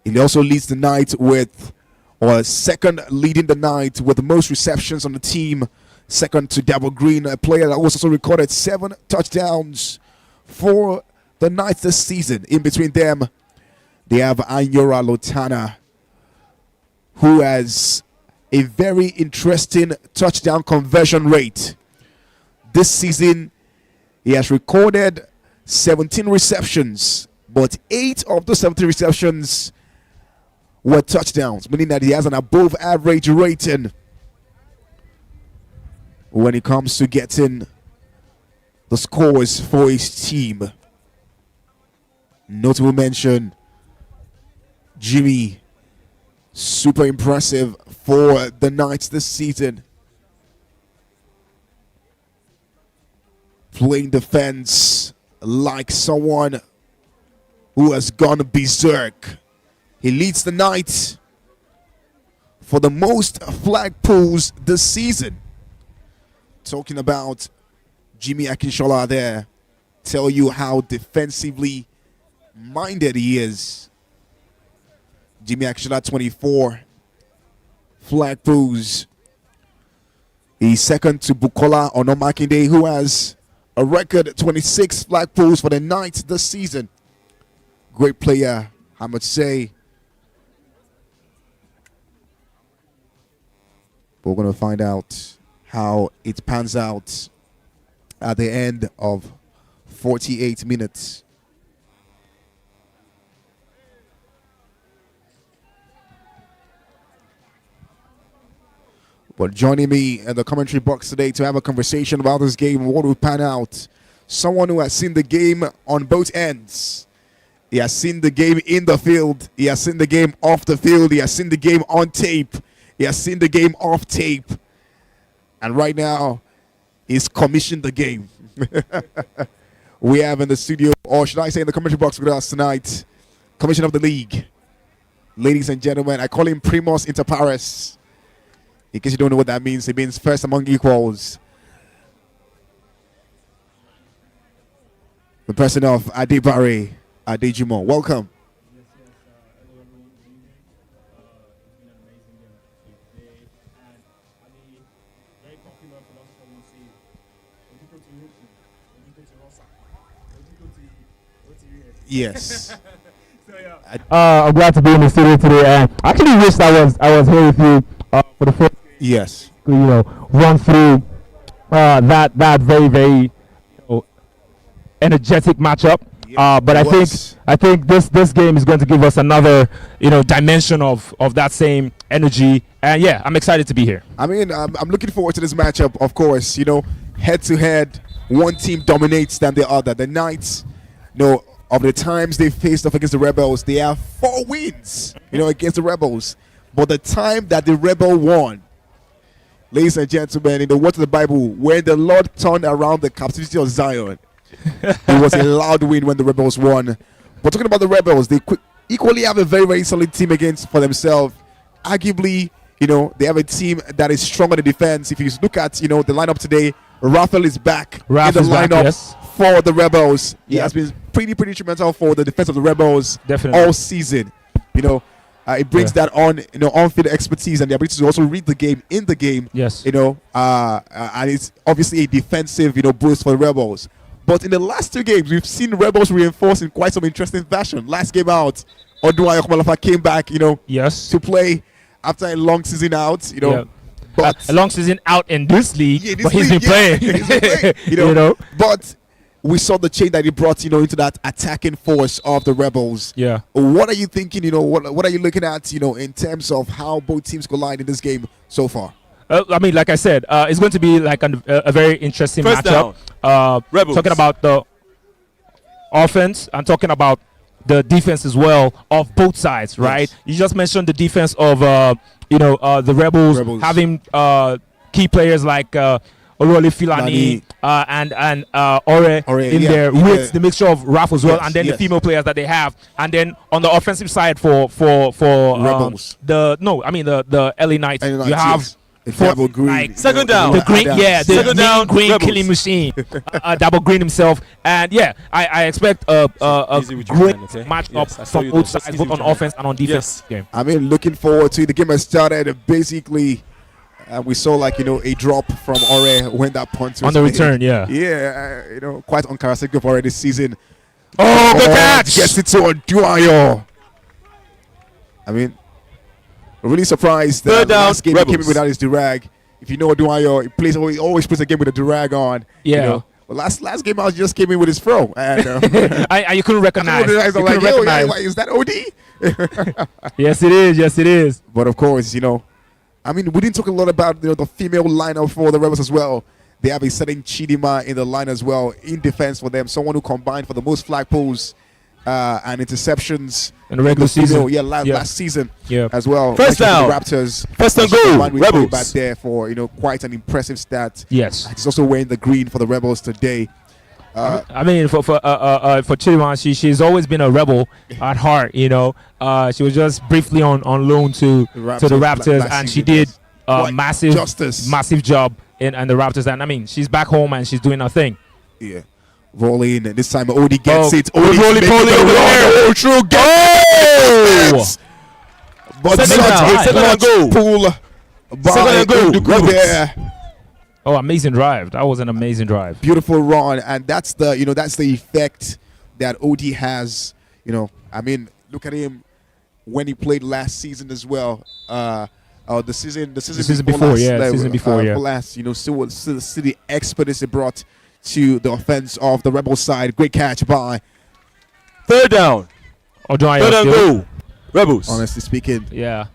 He also leads the night with, or second leading the night with the most receptions on the team. Second to Double Green, a player that also recorded 7 touchdowns for the Knights this season. In between them, they have Anyora Lotana, who has a very interesting touchdown conversion rate. This season, he has recorded 17 receptions, but 8 of those 17 receptions were touchdowns, meaning that he has an above average rating when it comes to getting the scores for his team. Notable mention, Jimmy, super impressive for the Knights this season. Playing defense like someone who has gone berserk. He leads the Knights for the most flag pulls this season. Talking about Jimmy Akinshola there, tell you how defensively minded he is. Jimmy Akinshola, 24 flag pulls. He's second to Bukola Onomakinde, who has a record 26 flag pulls for the Knights this season. Great player, I must say. But we're going to find out how it pans out at the end of 48 minutes. But joining me in the commentary box today to have a conversation about this game and what will pan out, someone who has seen the game on both ends. He has seen the game in the field. He has seen the game off the field. He has seen the game on tape. He has seen the game off tape. And right now, he's commissioned the game. We have in the studio, or should I say in the commentary box with us tonight, Commissioner of the League. Ladies and gentlemen, I call him Primus Inter Pares. In case you don't know what that means, it means first among equals. The person of Adebare Adejimo. Welcome. Yes. I'm glad to be in the studio today. And I actually wish I was here with you for the first. Yes. Run through that very very energetic matchup. But I think this game is going to give us another dimension of that same energy. And yeah, I'm excited to be here. I mean, I'm looking forward to this matchup. Of course, head to head, one team dominates than the other. The Knights, of the times they faced off against the Rebels, they have 4 wins, against the Rebels. But the time that the Rebel won, ladies and gentlemen, in the words of the Bible, when the Lord turned around the captivity of Zion, it was a loud win when the Rebels won. But talking about the Rebels, they equally have a very, very solid team for themselves. Arguably, they have a team that is strong on the defense. If you look at, the lineup today, Raphael is back in the lineup for the Rebels. He has been pretty instrumental for the defense of the Rebels all season. It brings that on-field expertise and the ability to also read the game in the game. Yes. And it's obviously a defensive, boost for the Rebels. But in the last 2 games, we've seen Rebels reinforce in quite some interesting fashion. Last game out, Odua Yokumalafa came back, to play after a long season out, But a long season out in this league, but he's been playing. He's been playing, But we saw the change that he brought, into that attacking force of the Rebels. Yeah. What are you thinking? What are you looking at? In terms of how both teams collide in this game so far. I mean, like I said, it's going to be like a very interesting matchup. Rebels. Talking about the offense and talking about the defense as well of both sides, right? Yes. You just mentioned the defense of the Rebels. Having key players like Olole Filani and Ore in there with the mixture of Raf as well, and then the female players that they have, and then on the offensive side for Rebels. the LA Knights, you have Double green. Like, second down. The green, the second down, green Rebels. killing machine. Double green himself. And I expect a great matchup from both sides, both on offense and on defense. Game. I mean, looking forward to it. The game has started basically. We saw a drop from Ore when that punt was on the made. return. Quite uncharacteristic of Ore this season. Oh, good catch! Gets it to Oduayo. I mean, really surprised that last game he came in without his durag. If you know Oduayo, he always plays a game with a durag on. Yeah. Well, last game I just came in with his throw, and you couldn't recognize. Is that OD? Yes, it is. Yes, it is. But of course, I mean, we didn't talk a lot about the female lineup for the Rebels as well. They have a certain Chidima in the line as well in defense for them. Someone who combined for the most flag pulls and interceptions in the regular season. Last season as well. First down. The Raptors. First and goal. Rebels back there for quite an impressive stat. Yes. He's also wearing the green for the Rebels today. I mean, for Chidima, she's always been a rebel at heart. She was just briefly on loan to the Raptors, and she did massive job in the Raptors. And I mean, she's back home and she's doing her thing. Yeah, rolling, and this time Odie gets it. Odie true goal. But second goal. Pull by Rebels. Oh, amazing drive! That was an amazing drive. Beautiful run, and that's the effect that OD has. I mean, look at him when he played last season as well. The season before last. See the expertise it brought to the offense of the Rebel side. Great catch by. Third down. Third and goal. Rebels. Honestly speaking, a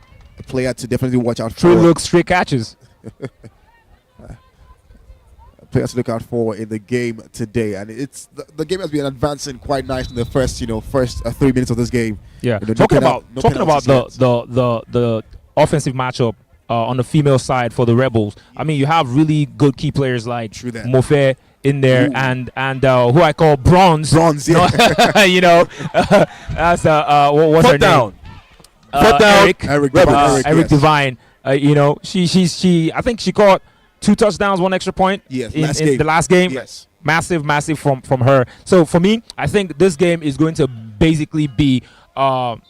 player to definitely watch out for. True looks, straight catches. Players to look out for in the game today, and it's the game has been advancing quite nice in the first 3 minutes of this game. Yeah, talking about the offensive matchup on the female side for the Rebels. I mean, you have really good key players like Mofe in there, and who I call Bronze. Bronze, yeah. That's what's her name? Eric Divine. She I think she caught 2 touchdowns, 1 extra point in the last game. Yes. Massive from her. So for me, I think this game is going to basically be right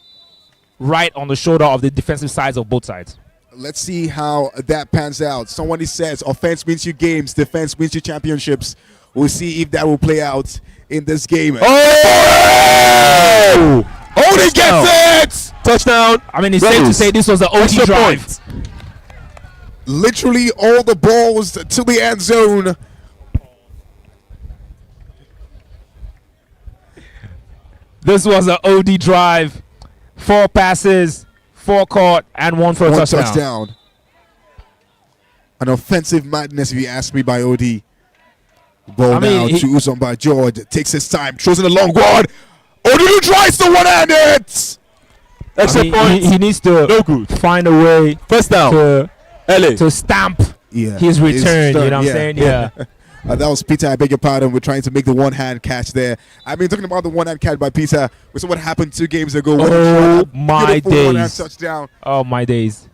on the shoulder of the defensive sides of both sides. Let's see how that pans out. Somebody says offense wins you games, defense wins you championships. We'll see if that will play out in this game. Oh! Odie gets it! Touchdown. I mean, it's safe to say this was an OD drive. Literally all the balls to the end zone. This was an OD drive. 4 passes, 4 caught, and 1 for a touchdown. An offensive madness, if you ask me, by OD. Ball now to Uzomba George. Takes his time, throws in a long one. OD tries to one-handed. Extra point. He needs to find a way. First down. To stamp his return. You know what I'm saying? Yeah. That was Peter. I beg your pardon. We're trying to make the one-hand catch there. I mean, talking about the one-hand catch by Peter, we saw what happened 2 games ago. Oh, my days. One-hand touchdown. Oh, my days.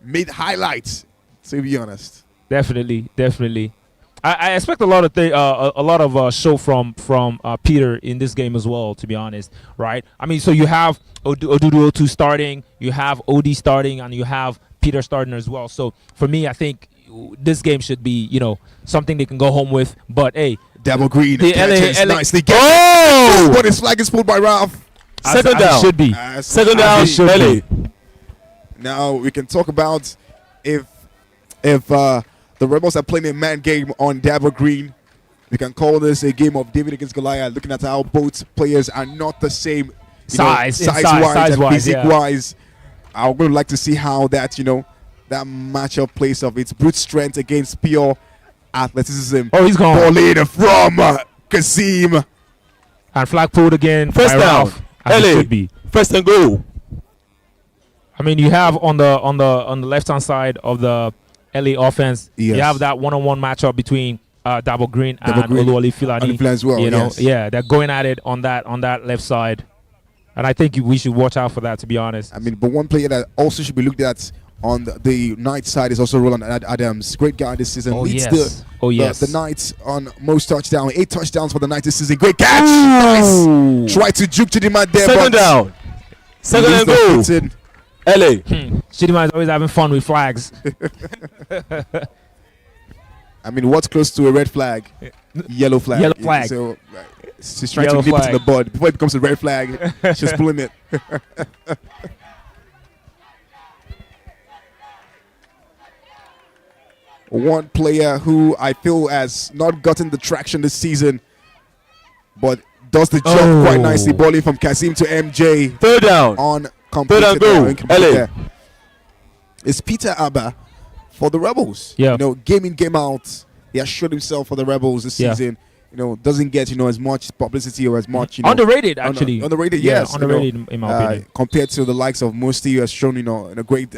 Made highlights, to be honest. Definitely. I expect a lot of show from Peter in this game as well, to be honest, right? I mean, so you have Odudu starting, you have OD starting, and you have Peter starting as well. So for me, I think this game should be, something they can go home with. But hey, Double green, the LA nicely. Oh! But his flag is pulled by Ralph. Second down. Should be. Second down. LA. Now we can talk about if the Rebels are playing a man game on Double green. We can call this a game of David against Goliath. Looking at how both players are not the same size-wise and physique-wise. I would like to see how that that matchup plays of its brute strength against pure athleticism. Oh, he's gone. Ball in from Kazim. And flag pulled again. First down. LA. First and goal. I mean, you have on the left-hand side of the LA offense, you have that one-on-one matchup between Double Green and Oluwole Filani as well. They're going at it on that left side. And I think we should watch out for that, to be honest. I mean, but one player that also should be looked at on the Knights side is also Roland Adams. Great guy this season. Leads the Knights on most touchdowns. 8 touchdowns for the Knights this season. Great catch. Nice. Try to juke Chidima there. Second down. Second and goal. LA. Chidima is always having fun with flags. I mean, what's close to a red flag? Yellow flag. Yellow flag. So she's trying to nip it in the bud. Before it becomes a red flag, she's pulling it. One player who I feel has not gotten the traction this season, but does the job quite nicely. Balling from Kazim to MJ. Third down. On third and goal. LA. It's Peter Abba for the Rebels. Yeah. You know, game in, game out, he has showed himself for the Rebels this season. You know, doesn't get, you know, as much publicity or as much, you know, underrated actually. Underrated, yeah, yes. Underrated, you know, in my opinion. Compared to the likes of Musti, who has shown, you know, a great,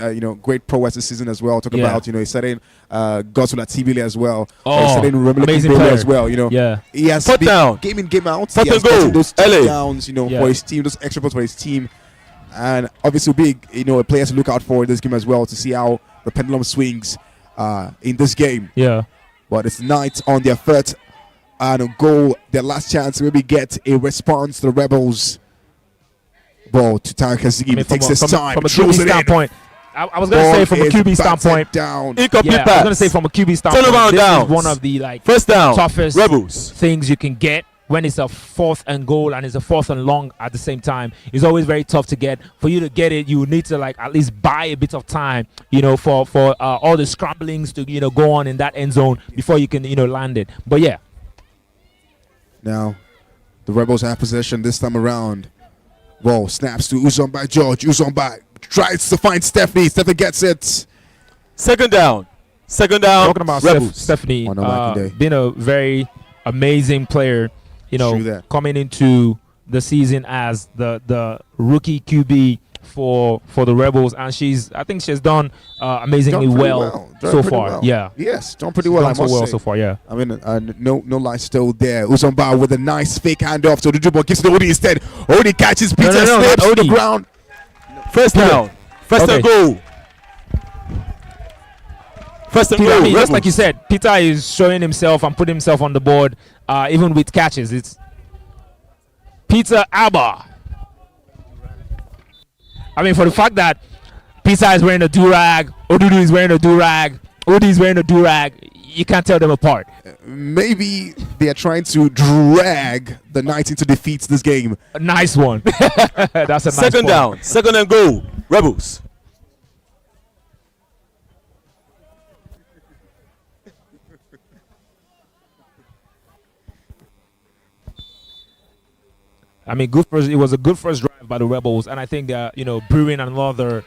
great prowess this season as well. Talk about, you know, he's setting Gosula Tibile as well. Amazing player as well. You know, he has put down game in, game out. Put he has goal. Those LA. touchdowns, you know, for his team, those extra points for his team, and obviously big, you know, a player to look out for in this game as well to see how the pendulum swings in this game. Yeah, but it's Knights on their third and goal, their last chance to maybe get a response to the Rebels. Ball to Tarek Kazim. It takes his time. From a QB standpoint, I was going to say from a QB standpoint. Incomplete pass. I was going to say from a QB standpoint, this is one of the first down, toughest Rebels things you can get when it's a 4th and goal and it's a 4th and long at the same time. It's always very tough to get. For you to get it, you need to like at least buy a bit of time, you know, for all the scramblings to, you know, go on in that end zone before you can, you know, land it. But yeah. Now, the Rebels have possession this time around. Ball snaps to Uzomba George. Uzomba tries to find Stephanie. Stephanie gets it. Second down. Talking about Rebels. Stephanie being a very amazing player, you know, coming into the season as the rookie QB for the Rebels, and I think she's done amazingly well so far. Yeah. Yes, done pretty well. So far. Yeah. I mean, no lie still there. Uzomba with a nice fake handoff to the dribble, gives it to Odi instead. Odi catches Peter, slips to the ground. First down. First and goal. First and goal. I mean, just like you said, Peter is showing himself and putting himself on the board, even with catches. It's Peter Abba. I mean, for the fact that Peter is wearing a do-rag, Odudu is wearing a do-rag, Odi is wearing a do-rag, you can't tell them apart. Maybe they are trying to drag the Knights into defeat this game. A nice one. That's a nice second down. Second and goal. Rebels. I mean, it was a good first drive by the Rebels, and I think they're, you know, brewing another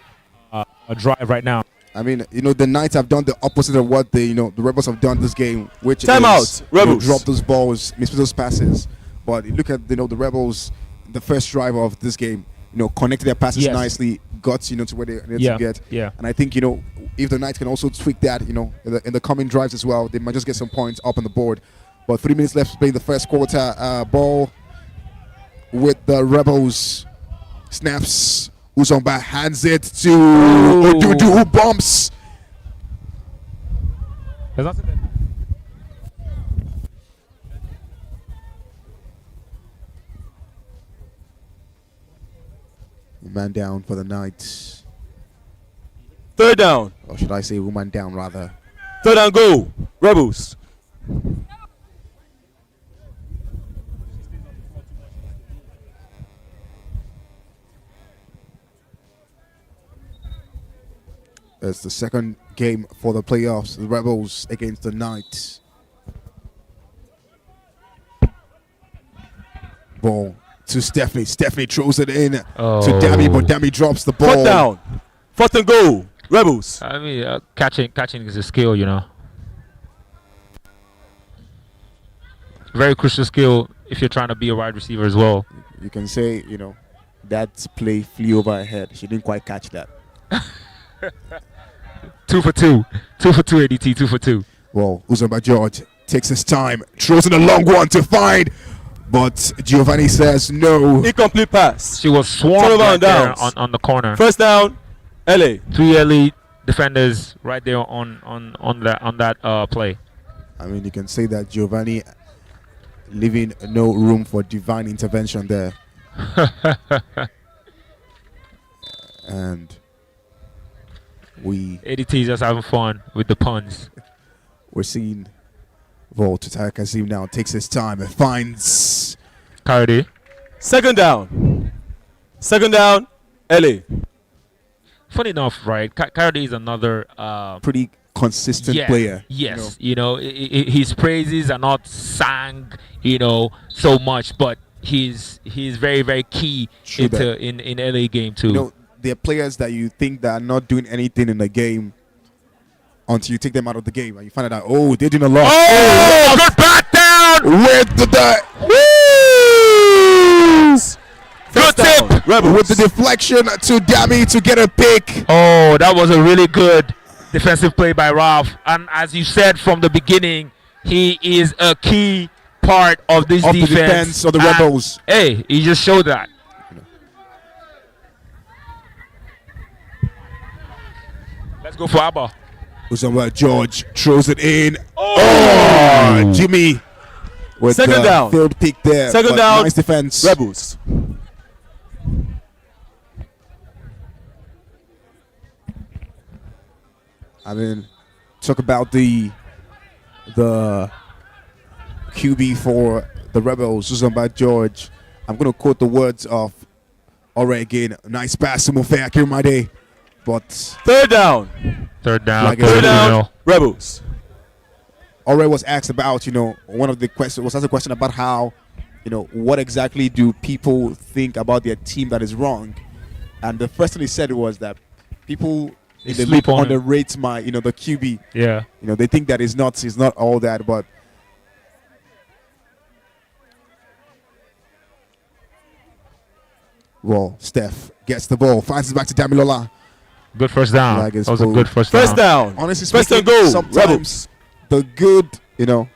a drive right now. I mean, you know, the Knights have done the opposite of what the Rebels have done this game, which is Rebels drop those balls, miss those passes. But you look at the Rebels, the first drive of this game, you know, connected their passes nicely, got to where they need to get. Yeah. And I think if the Knights can also tweak that, in the coming drives as well, they might just get some points up on the board. But 3 minutes left to play in the first quarter. Ball with the Rebels, snaps. Uzomba hands it to Odudu, who bumps. Man down for the Knights. Third down. Or should I say woman down rather? Third and goal. Rebels. It's the second game for the playoffs. The Rebels against the Knights. Ball to Stephanie. Stephanie throws it in to Dami, but Dami drops the ball. Fourth down. Fourth and goal. Rebels. I mean, catching is a skill, Very crucial skill if you're trying to be a wide receiver as well. You can say, that play flew over her head. She didn't quite catch that. 2 for 2. 2 for 2 ADT, 2 for 2. Well, Uzomba George takes his time, throws in a long one to find, but Giovanni says no. Incomplete pass. She was swarmed right there on the corner. First down, LA. 3 LA, defenders right there on that play. I mean, you can say that Giovanni leaving no room for divine intervention there. And ADT just having fun with the puns. We're seeing Volt attack Kazim now takes his time and finds Cardi. Second down. Second down, LA. Funny enough, right? Cardi is another pretty consistent player. Yes, his praises are not sang, so much, but he's very, very key in LA game too. There are players that you think that are not doing anything in the game until you take them out of the game and you find out, they're doing a lot. Oh, good back down! With the good tip! With the deflection to Dami to get a pick. Oh, that was a really good defensive play by Ralph. And as you said from the beginning, he is a key part of this defense of the Rebels. Hey, he just showed that. Let's go for Abba. Uzama George throws it in. Oh, Jimmy with second down. Field pick there. Second down. Nice defense. Rebels. I mean, talk about the QB for the Rebels, Uzama George. I'm going to quote the words of Ore again. Nice pass to Mofe Akirimade. But third down. Third down. Third down. Rebels. Ore was asked about, one of the questions was asked a question about how, what exactly do people think about their team that is wrong? And the first thing he said was that people in the league underrate the QB. Yeah. They think that he's not all that, but well, Steph gets the ball, finds it back to Damilola. Good first down. That was a good first down. First down. Honestly speaking, and goal. Sometimes the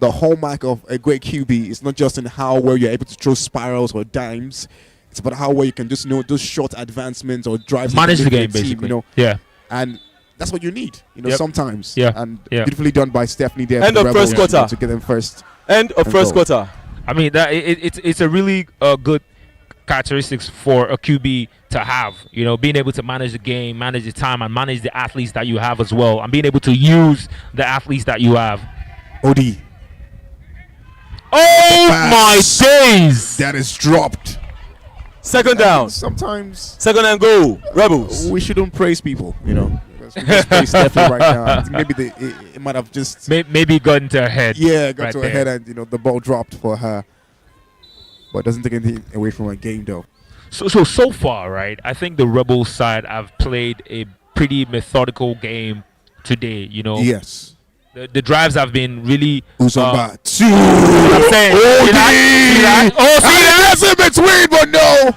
hallmark of a great QB is not just in how well you're able to throw spirals or dimes. It's about how well you can just those short advancements or drives. Manage the game, basically. Yeah. And that's what you need, sometimes. Yeah. And beautifully done by Stephanie there. End of first quarter. To get them first. End of first quarter. I mean, that it's a really good characteristics for a QB to have, being able to manage the game, manage the time, and manage the athletes that you have as well, and being able to use the athletes that you have. OD. Oh my days! That is dropped. Second down. Sometimes. Second and goal. Rebels. We shouldn't praise people, We just praise Stephanie right now. Maybe it might have just maybe gotten to her head. Yeah, got to her head, and the ball dropped for her. But it doesn't take anything away from her game, though. So far, right? I think the Rebels side have played a pretty methodical game today. Yes. The drives have been really. Uzamba. See that? That's in between, but no.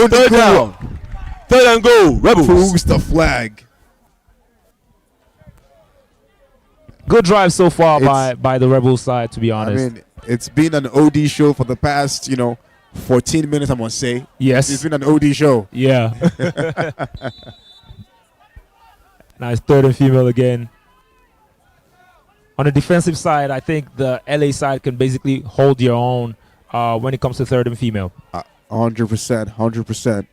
Third down. Third and goal. Rebels. Proves the flag. Good drive so far by the Rebels side, to be honest. I mean, it's been an OD show for the past, 14 minutes, I must say. Yes. It's been an OD show. Yeah. Nice third and female again. On the defensive side, I think the LA side can basically hold your own when it comes to third and female. 100%.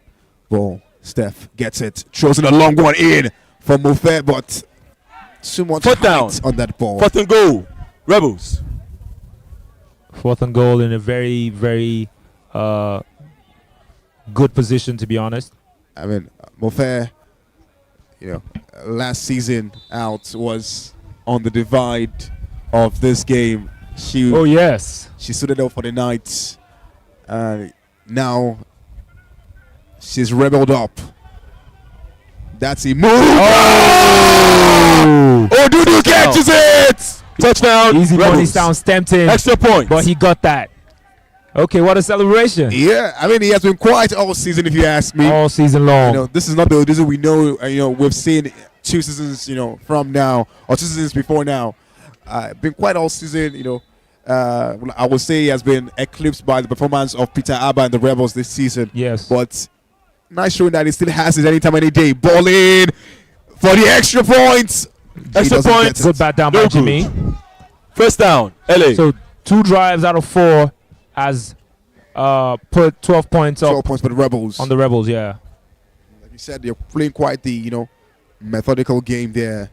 Well, Steph gets it. Throws in a long one in for Mofe, but too much height on that ball. Fourth and goal. Rebels. Fourth and goal in a very, very good position, to be honest. I mean, Mofe, last season out was on the divide of this game. She stood it up for the Knights. Now she's rebelled up. That's a move. Oh, Dudu catches it. Touchdown. Easy money sounds tempting. Extra point. But he got that. Okay, what a celebration. Yeah, I mean, he has been quiet all season, if you ask me. All season long. This is not the Odudu we know. We've seen 2 seasons, from now, or 2 seasons before now. Been quiet all season, I would say he has been eclipsed by the performance of Peter Abba and the Rebels this season. Yes. But Nice showing that he still has it anytime, any day. Ball in for the extra points. Extra points. Good bat down by Jimmy. First down, LA. So 2 drives out of 4 has put 12 points up. 12 points for the Rebels. On the Rebels, yeah. Like you said, they're playing quite the, methodical game there.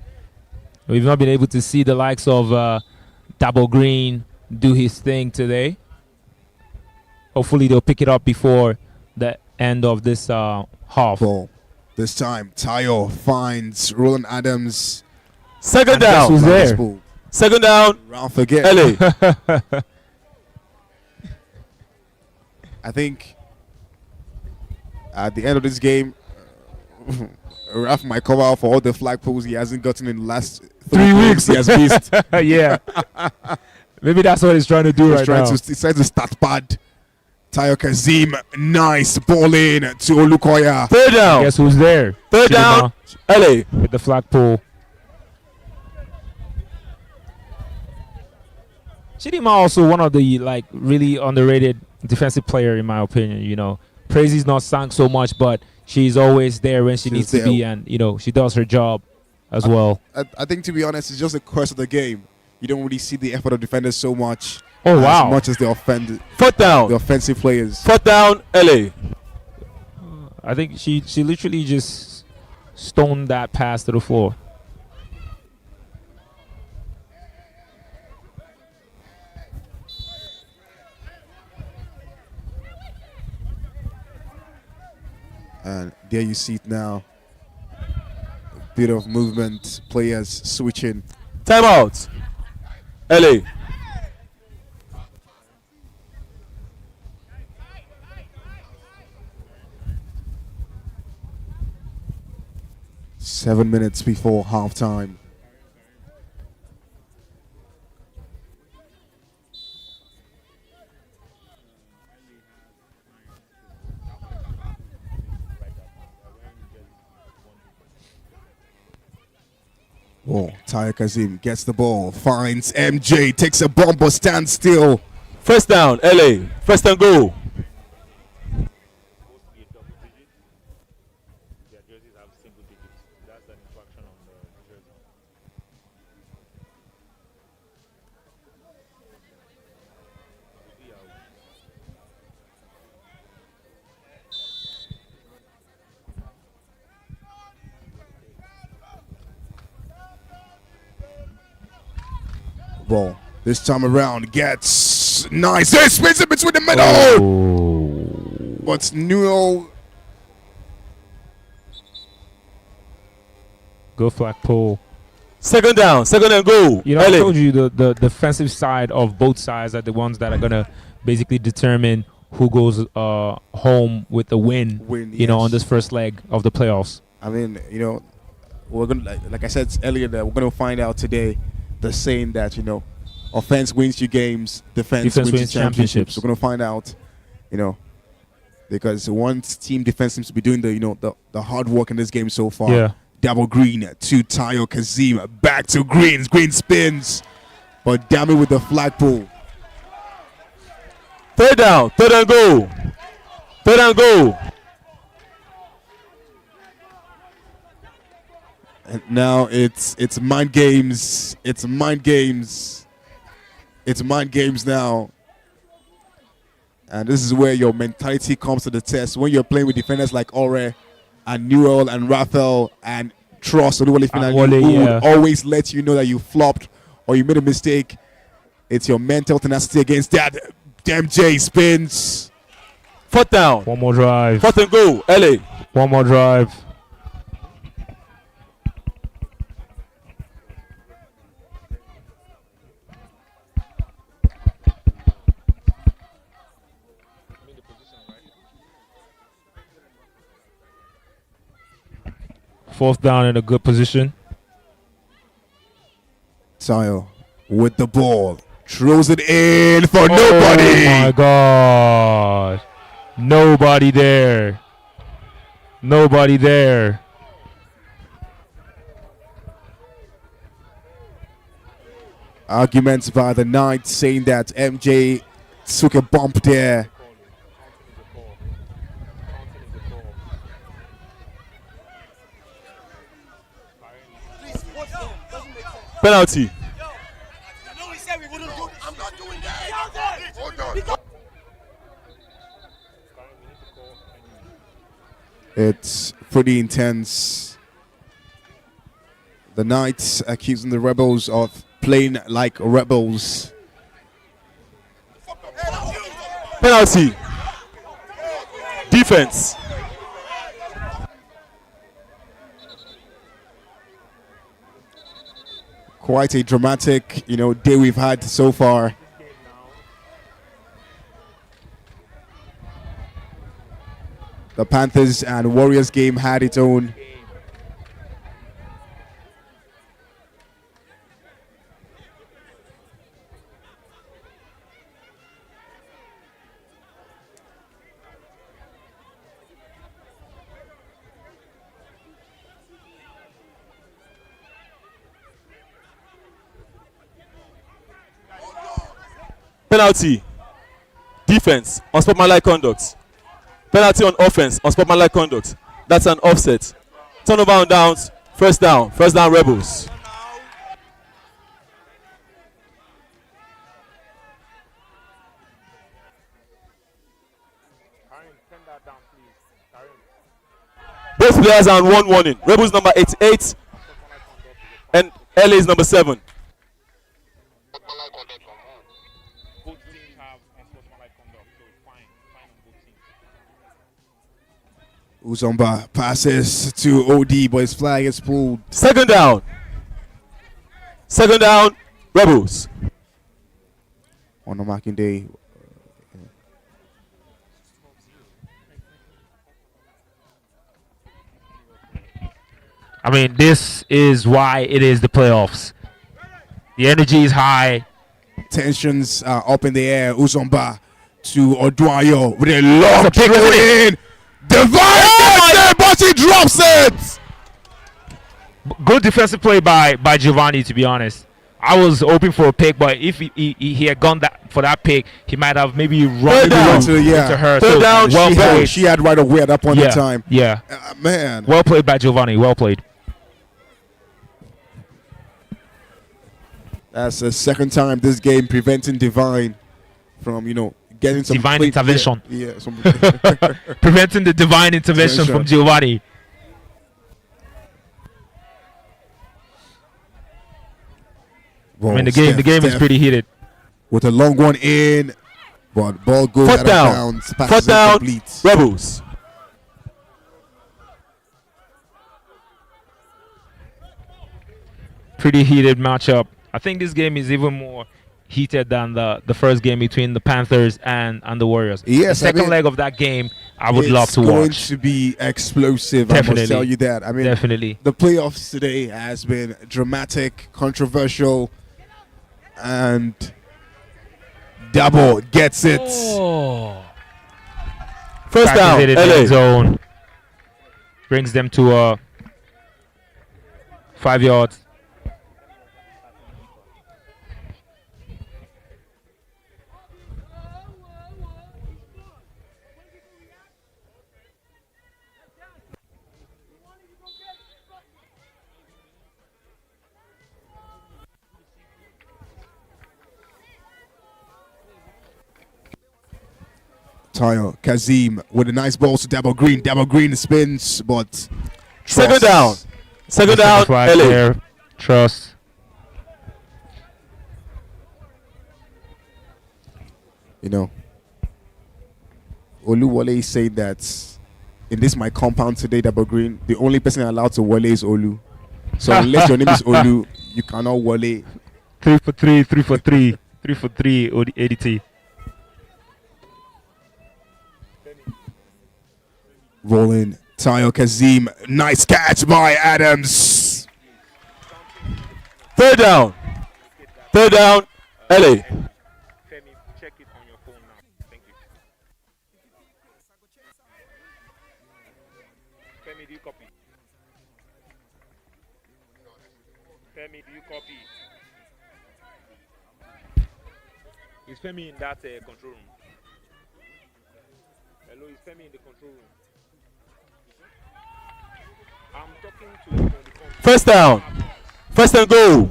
We've not been able to see the likes of Double Green do his thing today. Hopefully they'll pick it up before the end of this half. Ball. This time, Tayo finds Roland Adams. Second down. Who's there? Second down. Round forget. LA. I think at the end of this game, Raf might cover out for all the flagpoles he hasn't gotten in the last 3 weeks. He has missed. Yeah. Maybe that's what he's trying to do right now. He's trying to start bad. Tayo Kazim, nice ball in to Olukoya. Third down. Guess who's there? Third down. LA. With the flagpole. Chidima also one of the really underrated defensive player in my opinion. Praise's not sung so much, but she's always there when she needs to be, and she does her job as well. I think, to be honest, it's just the curse of the game. You don't really see the effort of defenders so much. Oh wow! As much as the Fourth down. The offensive players. Fourth down, LA. I think she literally just stoned that pass to the floor. And there you see it now. A bit of movement, players switching. Timeout. LA. Seven minutes before halftime. Oh, Tayo Kazim gets the ball, finds MJ, takes a bomb but stands still. First down, LA. First and goal. Ball this time around gets nice. It spins it between the middle. Oh. But Newell. Go flagpole. Second down, second and goal. I told you the defensive side of both sides are the ones that are gonna basically determine who goes home with the win. Yes. On this first leg of the playoffs. I mean, we're gonna like I said earlier that we're gonna find out today. The saying that offense wins you games, defense wins you championships. We're gonna find out, because one team defense seems to be doing the hard work in this game so far. Yeah. Double Green to Tayo Kazim, back to Green. Green spins, but damn it with the flagpole. Third down, third and goal. Third and goal. And now it's mind games. It's mind games. It's mind games now. And this is where your mentality comes to the test. When you're playing with defenders like Ore and Newell and Raphael and Trust, who would always let you know that you flopped or you made a mistake. It's your mental tenacity against that. MJ spins. Fourth down. One more drive. Fourth and goal. LA. One more drive. Fourth down in a good position. Tayo with the ball. Throws it in for nobody. Oh my God. Nobody there. Nobody there. Arguments by the Knights saying that MJ took a bump there. Penalty. It's pretty intense. The Knights accusing the Rebels of playing like rebels. Penalty. Defense. Quite a dramatic, day we've had so far. The Panthers and Warriors game had its own. Penalty. Defense. Unsportsmanlike conduct. Penalty on offense. Unsportsmanlike conduct. That's an offset. Turnover on downs. First down. First down, Rebels. Both players are on one warning. Rebels number 88 and LA is number 7. Uzomba passes to OD, but his flag is pulled. Second down. Second down, Rebels. On the marking day. I mean, this is why it is the playoffs. The energy is high. Tensions are up in the air. Uzomba to Oduayo with a long throw in. Divine gets it, but he drops it. Good defensive play by Giovanni, to be honest. I was hoping for a pick, but if he had gone for that pick, he might have maybe run into her. Third down. Well played. She had right away at that point in time. Yeah. Man. Well played by Giovanni. Well played. That's the second time this game preventing Divine from, getting some divine intervention. Yeah. Preventing the divine intervention from Giovanni. Well, I mean, the game is pretty heated. With a long one in, but ball goes out of bounds. Fourth down, Rebels. Pretty heated matchup. I think this game is even more heated than the first game between the Panthers and the Warriors. Yes, the second leg of that game, I would love to watch. It's going to be explosive. Definitely. I must tell you that. I mean, definitely. The playoffs today has been dramatic, controversial, and Dabo gets it. Oh. First down, LA. Zone. Brings them to 5 yards. Tayo Kazim with a nice ball to Dabo Green. Dabo Green spins, but second down. Second down, LA. There. Trust. Oluwole is saying that in this my compound today, Dabo Green, the only person allowed to wole is Olu. So unless your name is Olu, you cannot wole. 3 for 3, 3 for 3, 3 for 3, ADT. Rolling Tayo Kazim. Nice catch by Adams. Third down. Third down, LA. Femi, check it on your phone now. Thank you. Femi, do you copy? Femi, do you copy? Is Femi in that control room? Hello, is Femi in the control room? I'm talking to him on the phone. First down. First and goal.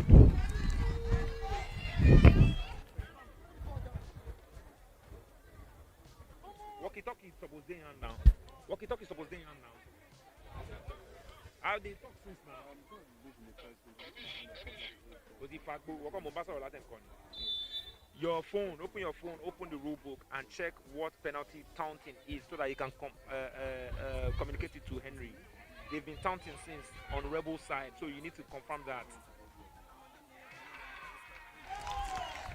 Walkie-talkie supposed to hand now. Walkie-talkie supposed to hand now. How they talk since now? Your phone, open your phone, open the rule book, and check what penalty taunting is, so that you can communicate it to Henry. They've been taunting since on Rebel side, so you need to confirm that.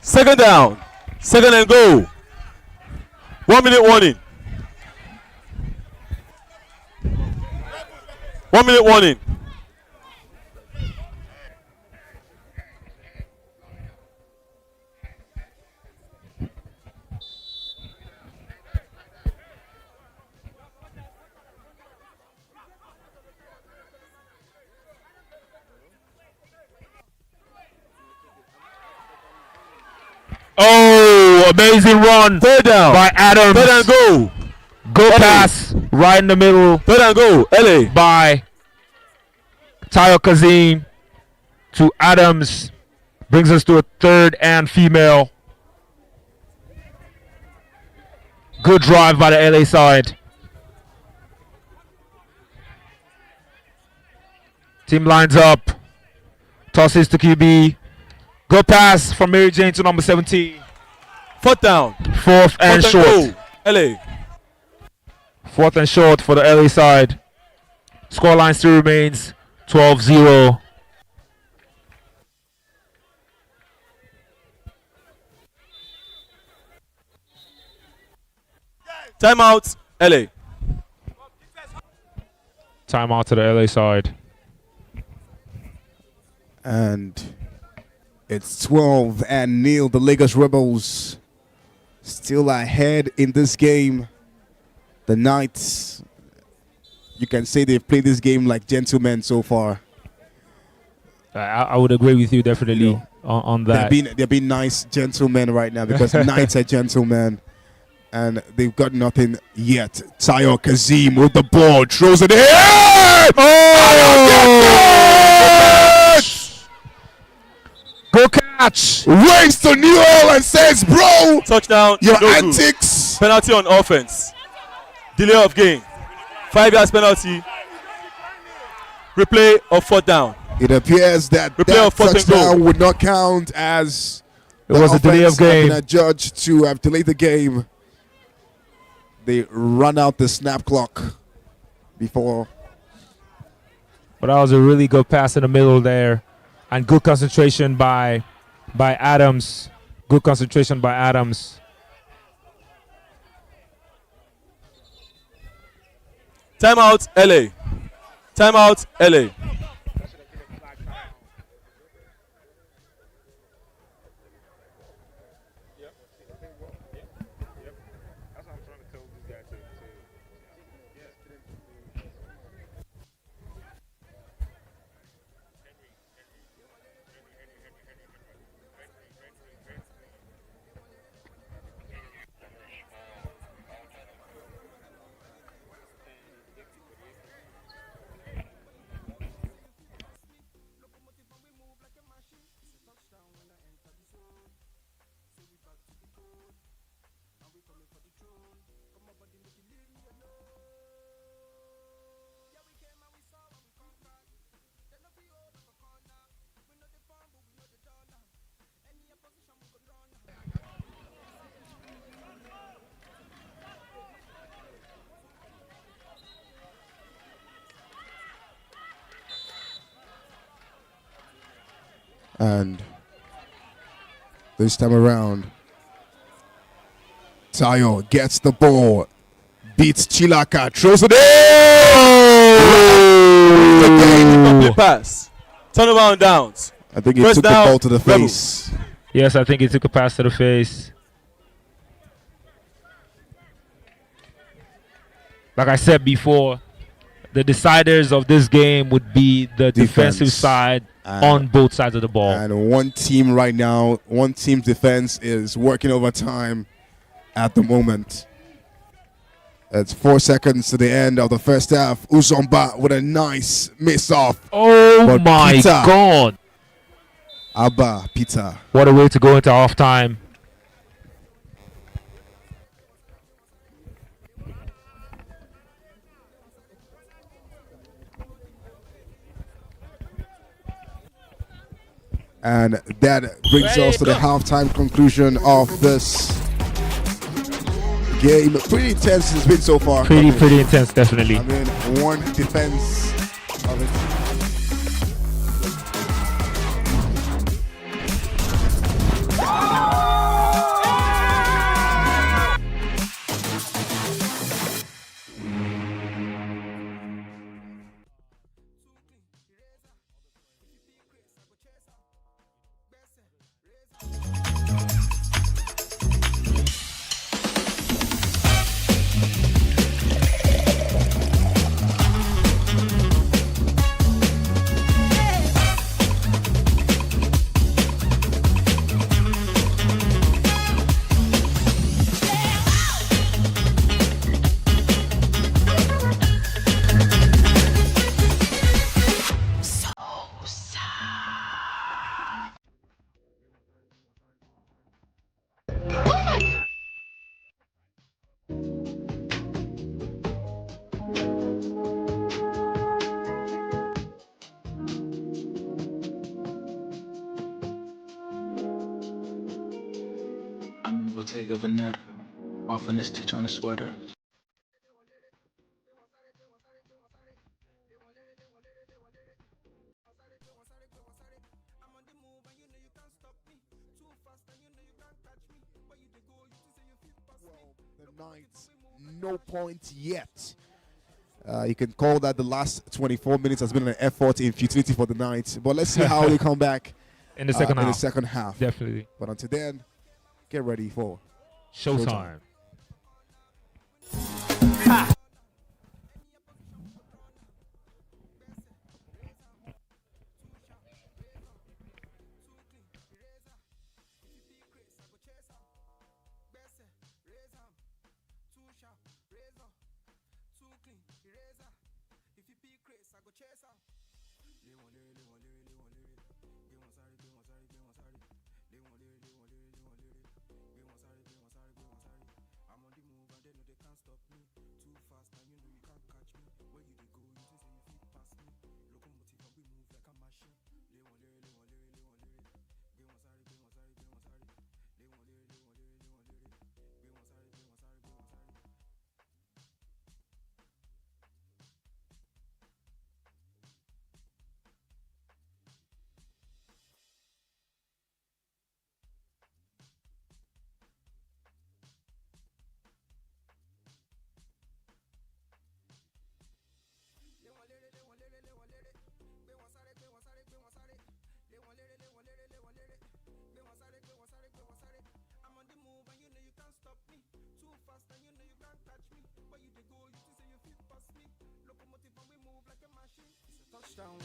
Second down, second and goal. 1 minute warning. 1 minute warning. Oh, amazing run. Third down by Adams. Third and goal. Go pass right in the middle. Third and goal. LA by Tayo Kazim to Adams. Brings us to a third and female. Good drive by the LA side. Team lines up. Tosses to QB. Go pass from Mary Jane to number 17. Fourth down. Fourth and short. Goal. LA. Fourth and short for the LA side. Scoreline still remains 12-0. Timeout. LA. Timeout to the LA side. And it's 12-0. The Lagos Rebels still ahead in this game. The Knights, you can say they've played this game like gentlemen so far. I would agree with you definitely, you know, on that. They've been nice gentlemen right now, because Knights are gentlemen. And they've got nothing yet. Tayo Kazim with the ball, throws it in. Oh! Go catch! Waves to Newell and says, bro, touchdown. Your no antics. Good. Penalty on offense. Delay of game. 5 yards penalty. Replay of fourth down. It appears that that touchdown would not count, as it was a delay of game. Been adjudged to have delayed the game. They run out the snap clock before. But that was a really good pass in the middle there, and good concentration by Adams. Good concentration by Adams. Timeout LA. Timeout LA. And this time around, Tayo gets the ball, beats Chilaka, throws it in! Complete pass. Turnaround downs. I think he took the ball to the face. Yes, I think he took a pass to the face. Like I said before, the deciders of this game would be the defensive side on both sides of the ball. And one team right now, one team's defense is working overtime at the moment. It's 4 seconds to the end of the first half. Uzomba with a nice miss off. Oh, but my Peter, God. Abba, Peter. What a way to go into halftime. And that brings us to the halftime conclusion of this game. Pretty intense it's been so far. Pretty intense, definitely. I mean, one defense of it. We'll take a vanilla off in this stitch on the sweater. The Knights, no points yet. You can call that the last 24 minutes has been an effort in futility for the Knights. But let's see how they come back in the second half. In the second half. Definitely. But until then, get ready for showtime.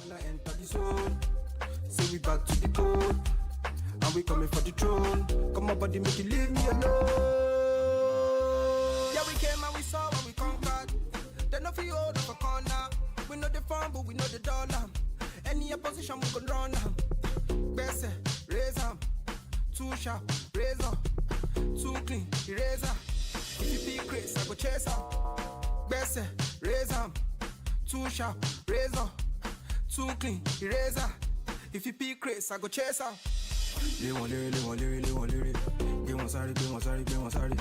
When I enter the zone, say we back to the code, and we coming for the throne. Come on, buddy, make you leave me alone. Yeah, we came and we saw and we conquered. Then no feel hold up a corner. We know the farm, but we know the dollar. Any opposition we can run them. Best raise 'em. Too sharp, razor. Too clean, eraser. If you be crazy, I go chase 'em. Best raise 'em. Too sharp, razor. Too clean, eraser. If you be crazy, I go chase her. They want lyric, they want lyric, they want lyric. They want sorry, they want sorry, they want sorry.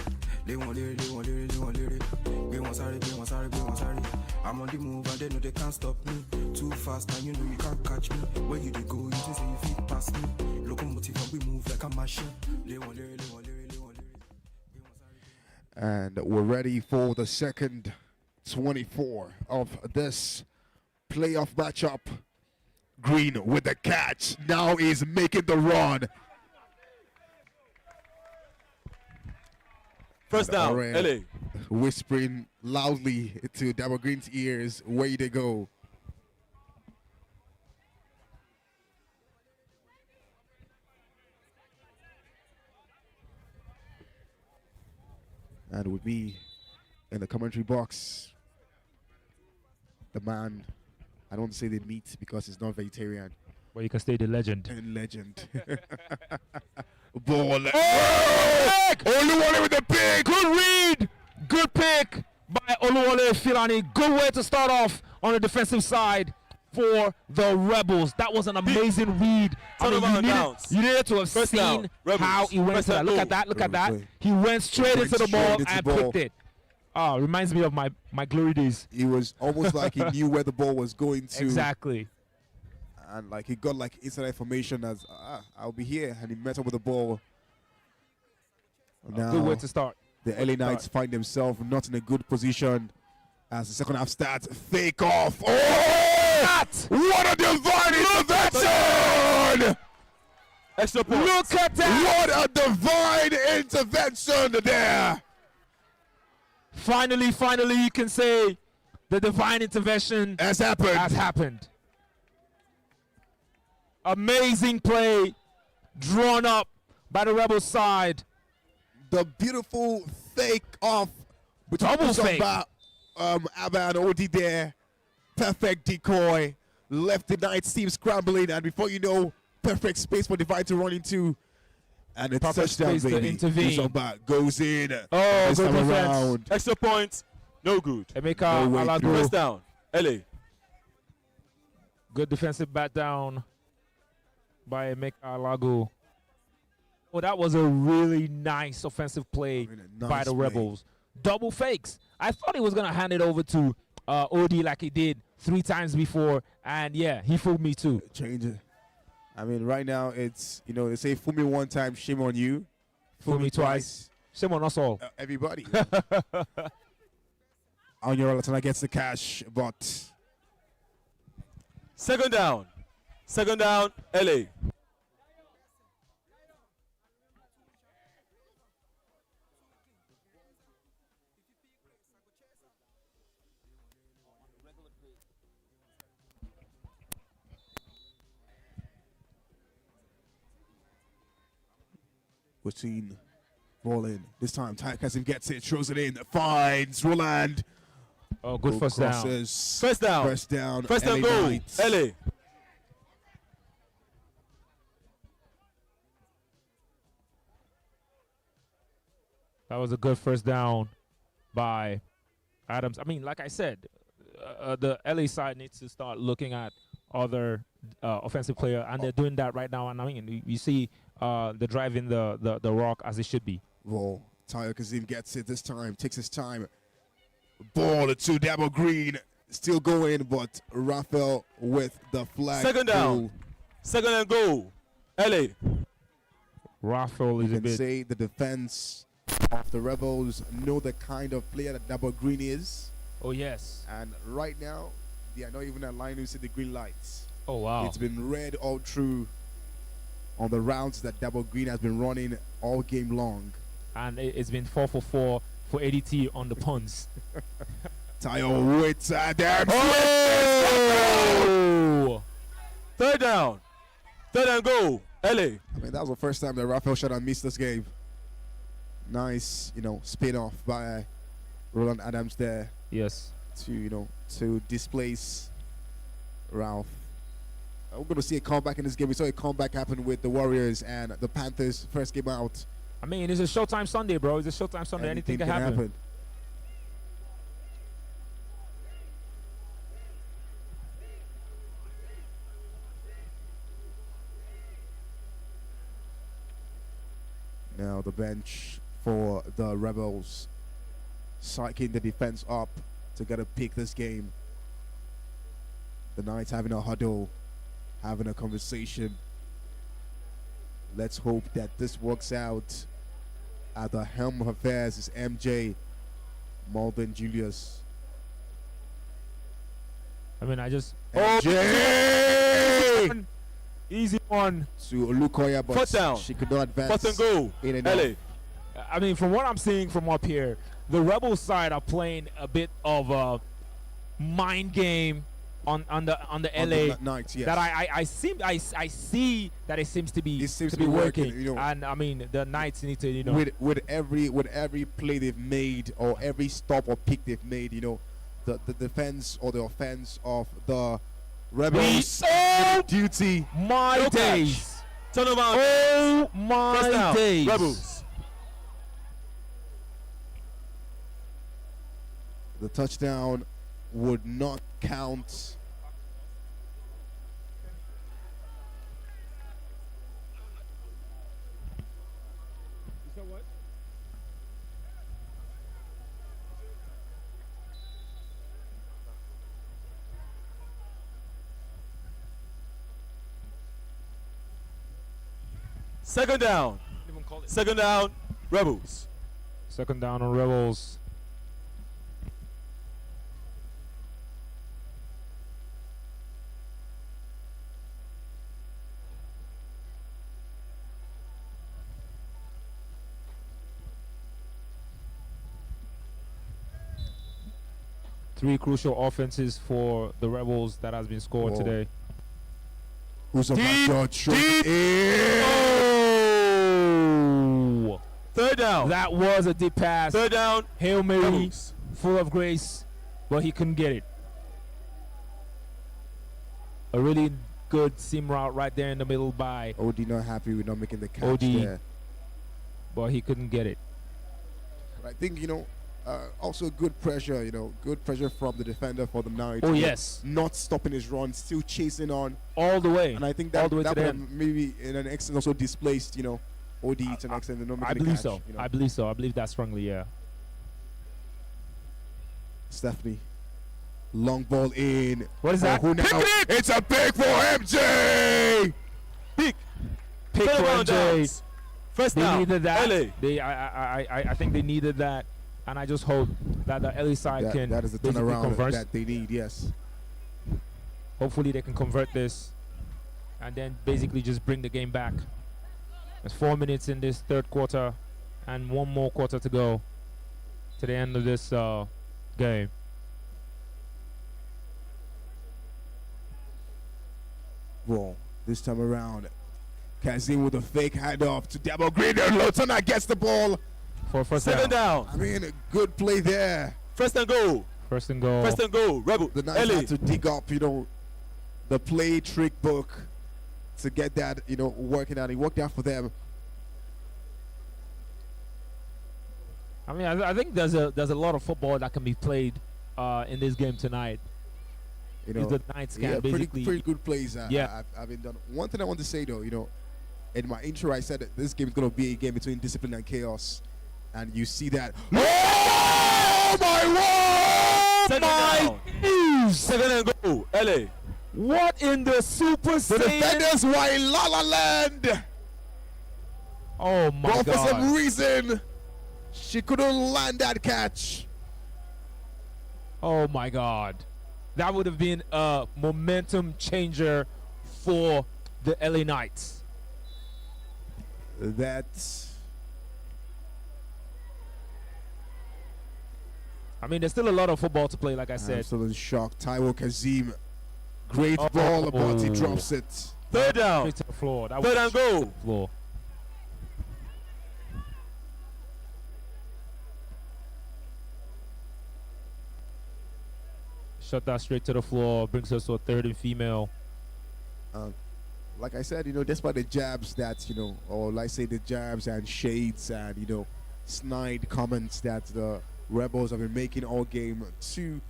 They want lyric, they want lyric, they want lyric. They want sorry, they want sorry, they want sorry. I'm on the move and they know they can't stop me. Too fast and you know you can't catch me. Where you they go, you just say you fit past me. Locomotive and we move like a machine. They want lyric, they want lyric, they want lyric. And we're ready for the second 24 of this playoff matchup. Green with the catch. Now is making the run. First down, LA. Whispering loudly to Dabba Green's ears, where they go. And with me in the commentary box, the man, I don't say the meat because it's not vegetarian. Well, you can stay the legend. And legend. Ball. Oh! Oluwole with the pick. Good read. Good pick by Oluwole Filani. Good way to start off on the defensive side. for the Rebels. That was an amazing read. You needed to have seen how he went to that. Look at that. Look at that. He went straight into the ball and picked it. Oh, reminds me of my glory days. He was almost like he knew where the ball was going to. Exactly. And like he got like inside information as I'll be here, and he met up with the ball. Now, good way to start. The LA Knights find themselves not in a good position as the second half starts. Fake off. Oh! What a divine intervention! Extra point. Look at that! What a divine intervention there! Finally, you can say the divine intervention has happened. Amazing play drawn up by the Rebel side. The beautiful fake off between Abba and Odi there. Perfect decoy. Left the Knights team scrambling, and before you know, perfect space for Divine to run into. And it's touchdown, baby. Uzomba goes in. Oh, this good time defense. around. Extra point. No good. Emeka Alago. First down. LA. Good defensive bat down by Emeka Alago. Oh, that was a really nice offensive play by the Rebels. Double fakes. I thought he was going to hand it over to Odi like he did 3 times before. And, yeah, he fooled me too. Change it. I mean, right now, it's, they say, fool me one time, shame on you. Fool me twice. Shame on us all. Everybody. On your Olatana gets the cash, but... Second down. LA. Between ball in. This time, Ty Kasim gets it, throws it in, finds Roland. Oh, good first down. First down. First down goal. Knights. LA. That was a good first down by Adams. I mean, like I said, the LA side needs to start looking at other offensive player, and they're doing that right now. And I mean, you see the driving the rock as it should be. Well, Tayo Kazim gets it this time, takes his time. Ball to Dabo Green, still going, but Raphael with the flag. Second down. Second and goal. LA. Raphael is a bit. Say the defense of the Rebels know the kind of player that Dabo Green is. Oh yes. And right now, they are not even aligned to see the green lights. Oh wow. It's been red all through on the routes that Dabo Green has been running all game long. And it's been 4 for 4 for ADT on the punts. Tayo with Adams. Oh! Third down and goal. LA. I mean, that was the first time that Raphael Shadan missed this game. Nice, spin off by Roland Adams there. Yes. To displace Ralph. We're going to see a comeback in this game. We saw a comeback happen with the Warriors and the Panthers first game out. I mean, it's a Showtime Sunday, bro. It's a Showtime Sunday. Anything can happen. Now the bench for the Rebels psyching the defense up to get a pick this game. The Knights having a huddle, having a conversation. Let's hope that this works out. At the helm of affairs is MJ Malden Julius. I mean, I just MJ! Easy one to Olukoya, but foot down. She could not advance. First and goal. LA. I mean, from what I'm seeing from up here, the Rebel side are playing a bit of a mind game on the LA Knights, yes. that I see that it seems to be working. And I mean, the Knights need to with every play they've made or every stop or pick they've made, the defense or the offense of the Rebels duty. My days. Turnover. Oh my days. Rebels. The touchdown would not count Second down. Second down, Rebels. Second down on Rebels. Three crucial offenses for the Rebels that has been scored today. Who's up my judge? Oh! Third down. That was a deep pass. Third down. Hail Mary, Rebels. full of grace, but he couldn't get it. A really good seam route right there in the middle by OD not happy with not making the catch OD, there. but he couldn't get it. I think, also good pressure, good pressure from the defender for the night. Oh, yes. Not stopping his run, still chasing on. All the way. And I think all that the way would to the have end. maybe in an extent also displaced, OD to an extent. And not I making believe the catch, so. I believe so. I believe that strongly, yeah. Stephanie. Long ball in. What is that? Who now? It's a pick for MJ! Pick for MJ. downs. First They down. needed that. LA. I think they needed that. And I just hope that the LA side can that is the basically turnaround convert. that they need, yes. Hopefully they can convert this and then basically just bring the game back. There's 4 minutes in this third quarter and one more quarter to go to the end of this game. Well, this time around, Kazim with a fake handoff to Double Green, and Lotona gets the ball for first Second down. down. I mean, a good play there. First and goal. First and goal. First and goal. Rebel. The Knights LA. had to dig up, the play trick book to get that, working out. It worked out for them. I mean, I think there's a lot of football that can be played in this game tonight. If the Knights can basically pretty good plays. Yeah. I've been done. One thing I want to say though, in my intro I said that this game is going to be a game between discipline and chaos, and you see that. Oh my word! Second and goal. LA. What in the Super The Saiyan? defenders were in La La Land. Oh my But for God! some reason, she couldn't land that catch. Oh my God! That would have been a momentum changer for the LA Knights. I mean, there's still a lot of football to play, like I said. Absolute shock. Taiwo Kazim, great ball, but he drops it. Third down. Straight to the floor. That Third was and goal. to the floor. Shot that straight to the floor. Brings us to a third and female. Like I said, despite the jabs that, or let's say the jabs and shades and, snide comments that the Rebels have been making all game to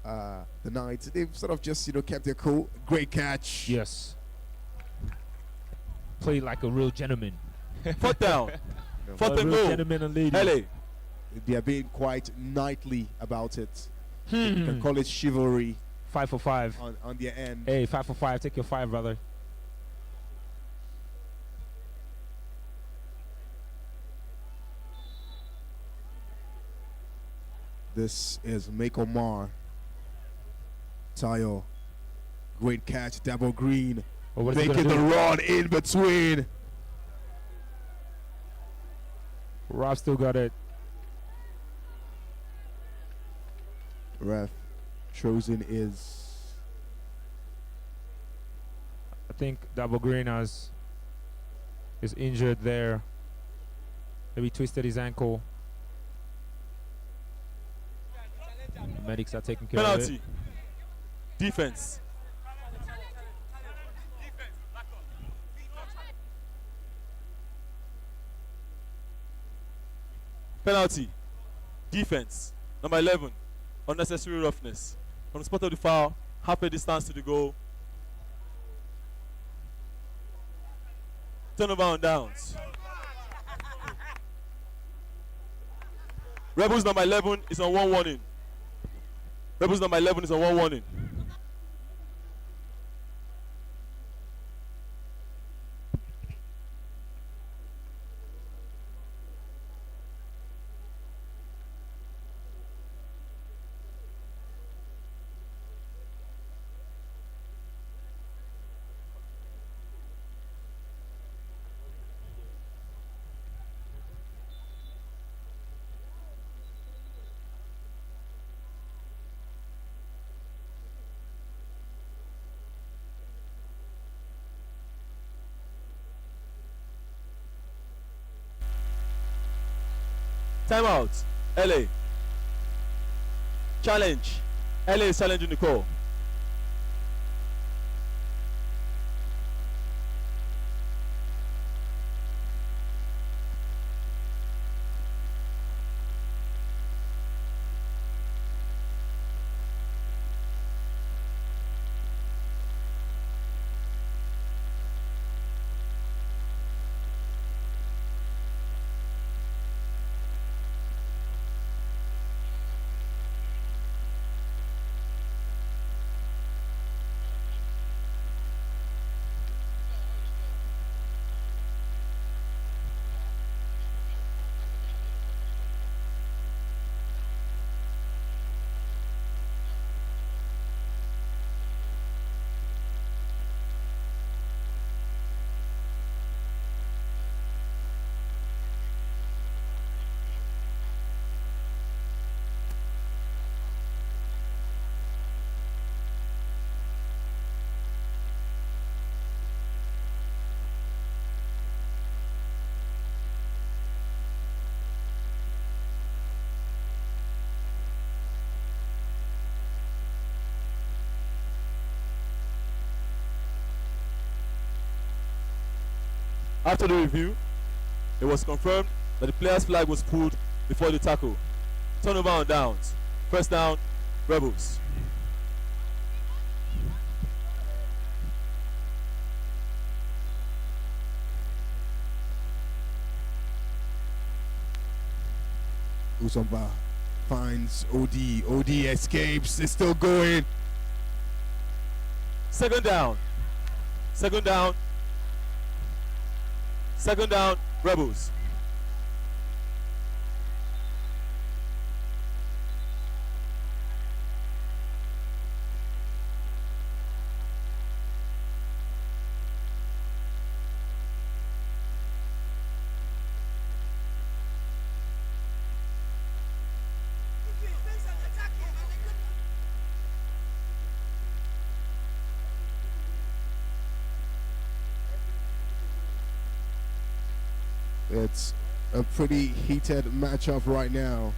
the Knights, they've sort of just, kept their cool. Great catch. Yes. Played like a real gentleman. Fourth down. Fourth and goal. Gentleman and lady. LA. They are being quite knightly about it. You can call it chivalry 5 for 5 on their end. Hey, 5 for 5. Take your 5, brother. This is Mako Mar. Tayo. Great catch. Double Green. Well, what is he making gonna the do? run in between. Rob still got it. Ref chosen is. I think Double Green is injured there. Maybe twisted his ankle. The medics are taking care of Penalty. it. Defense. Penalty. Defense. Number 11. Unnecessary roughness. On the spot of the foul, half a distance to the goal. Turnover on downs. Rebels number 11 is on 1 warning. Rebels number 11 is on 1 warning. Timeout. LA. Challenge. LA is challenging the call. After the review, it was confirmed that the player's flag was pulled before the tackle. Turnover on downs. First down, Rebels. Usomba finds OD. OD escapes. It's still going. Second down. Second down. Second down, Rebels. It's a pretty heated matchup right now.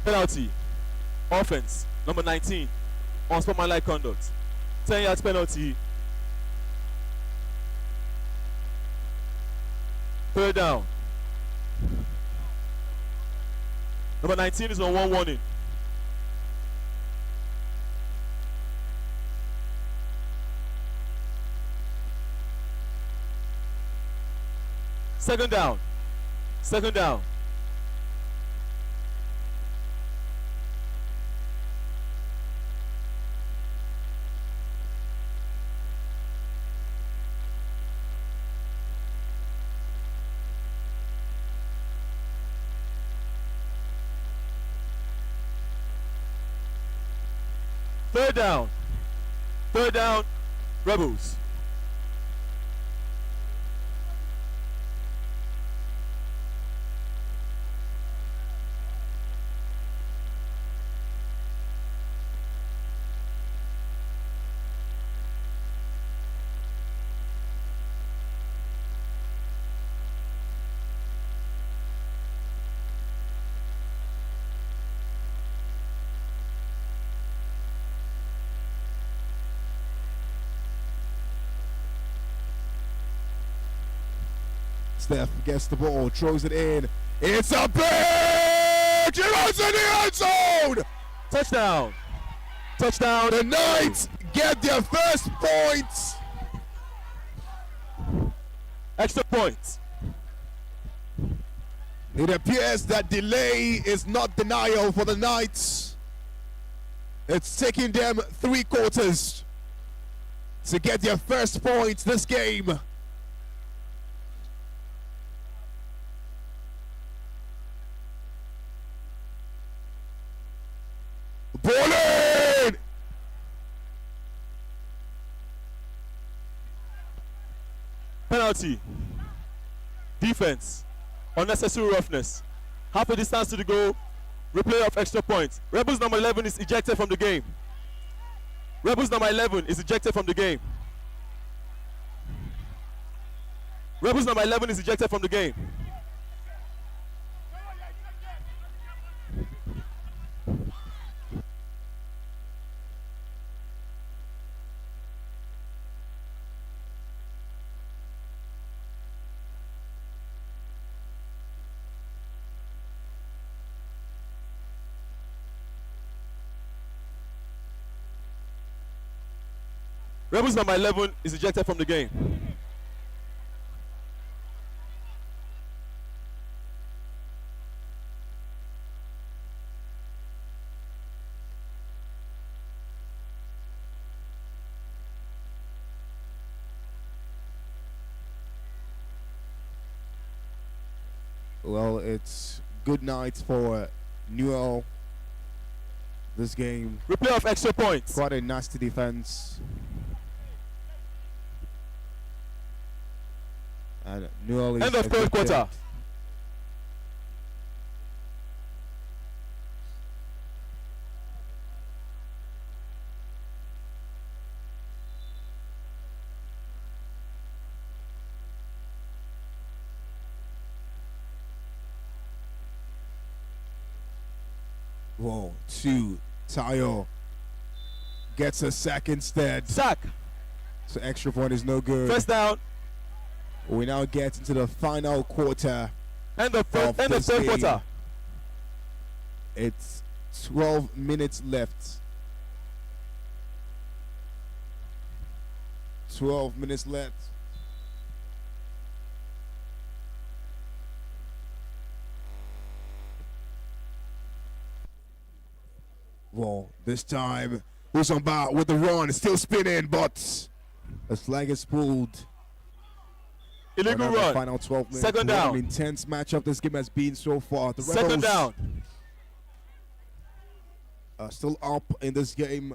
Penalty. Offense. Number 19. Unsportsmanlike conduct. 10 yards penalty. Third down. Number 19 is on one warning. Second down. Second down. Third down. Third down, Rebels. Steph gets the ball, throws it in. It's a big! It runs in the end zone! Touchdown! Touchdown! The Knights get their first points Extra point. It appears that delay is not denial for the Knights. It's taking them 3 quarters to get their first point this game. Bowling! Penalty. Defense. Unnecessary roughness. Half a distance to the goal. Replay of extra point. Rebels number 11 is ejected from the game. Rebels number 11 is ejected from the game. Rebels number 11 is ejected from the game. Rebels number 11 is ejected from the game. Well, it's good night for Newell. This game. Replay of extra points. Quite a nasty defense. And Newell is end of third quarter. Whoa, 2. Tayo gets a sack instead. Sack. So extra point is no good. First down. We now get into the final quarter. End of third quarter. It's 12 minutes left. 12 minutes left. Well, this time who's on bar with the run, still spinning, but a flag is pulled. Illegal run. Final 12 minutes. Second down. An intense matchup this game has been so far. The Second Rebels down. are still up in this game,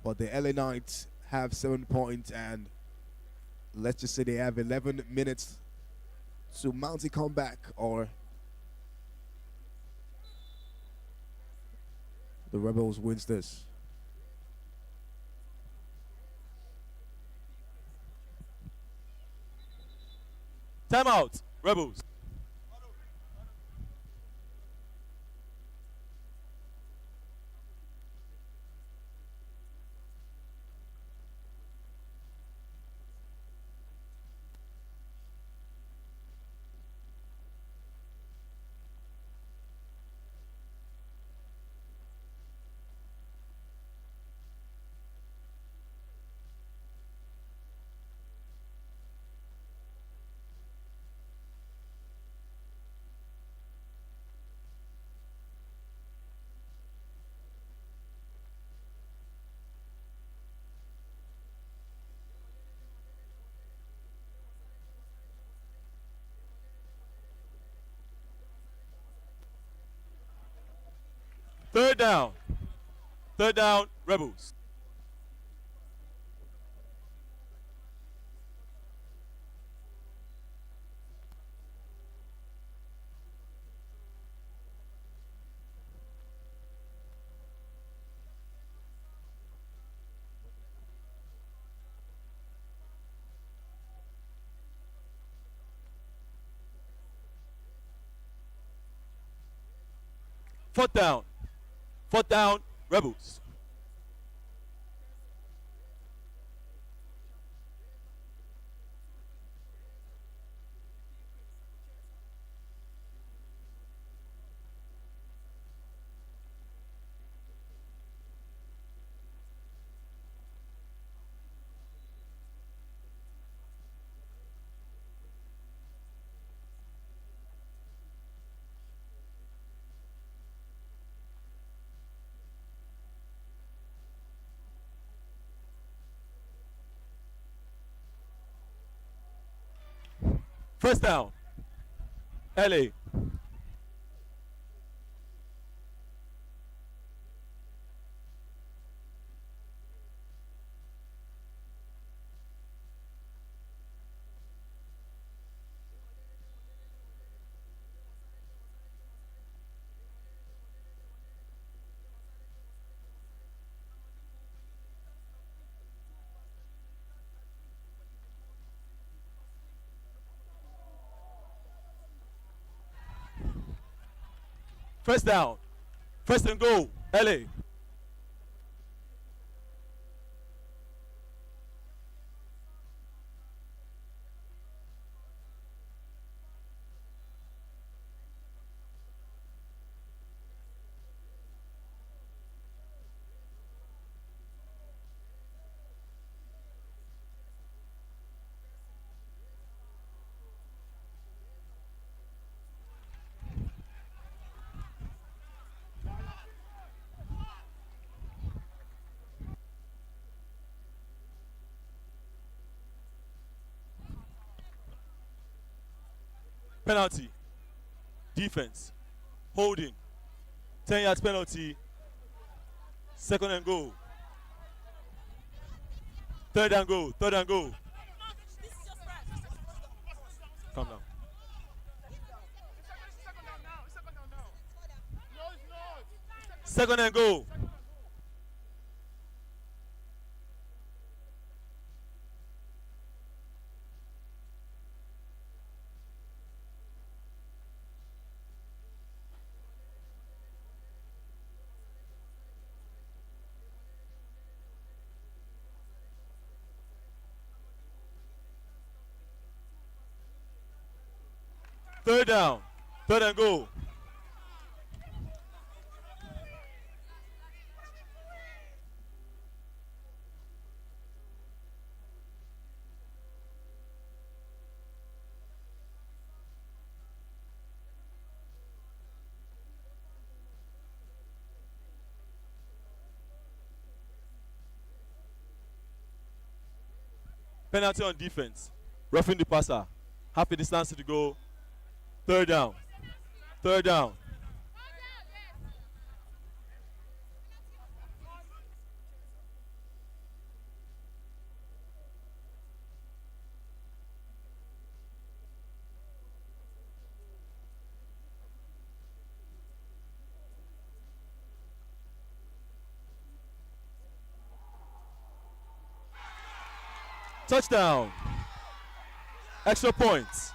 but the LA Knights have 7 points, and let's just say they have 11 minutes to mount a comeback, or the Rebels wins this. Timeout. Rebels. Third down. Third down. Rebels. Fourth down. Fourth down. Rebels. First down. LA. First down. First and goal. LA. Penalty. Defense. Holding. 10 yards penalty. Second and goal. Third and goal. Third and goal. Calm down. Second and goal. Third down. Third and goal. Penalty on defense. Roughing the passer. Half a distance to go. Third down. Third down. Touchdown. Extra points.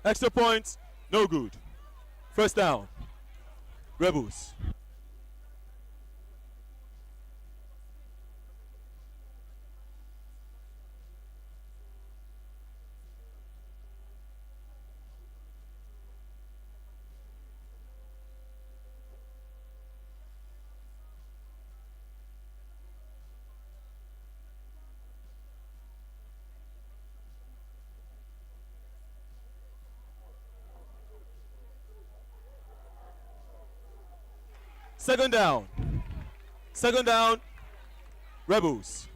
Extra points, no good. First down. Rebels. Second down. Second down. Rebels.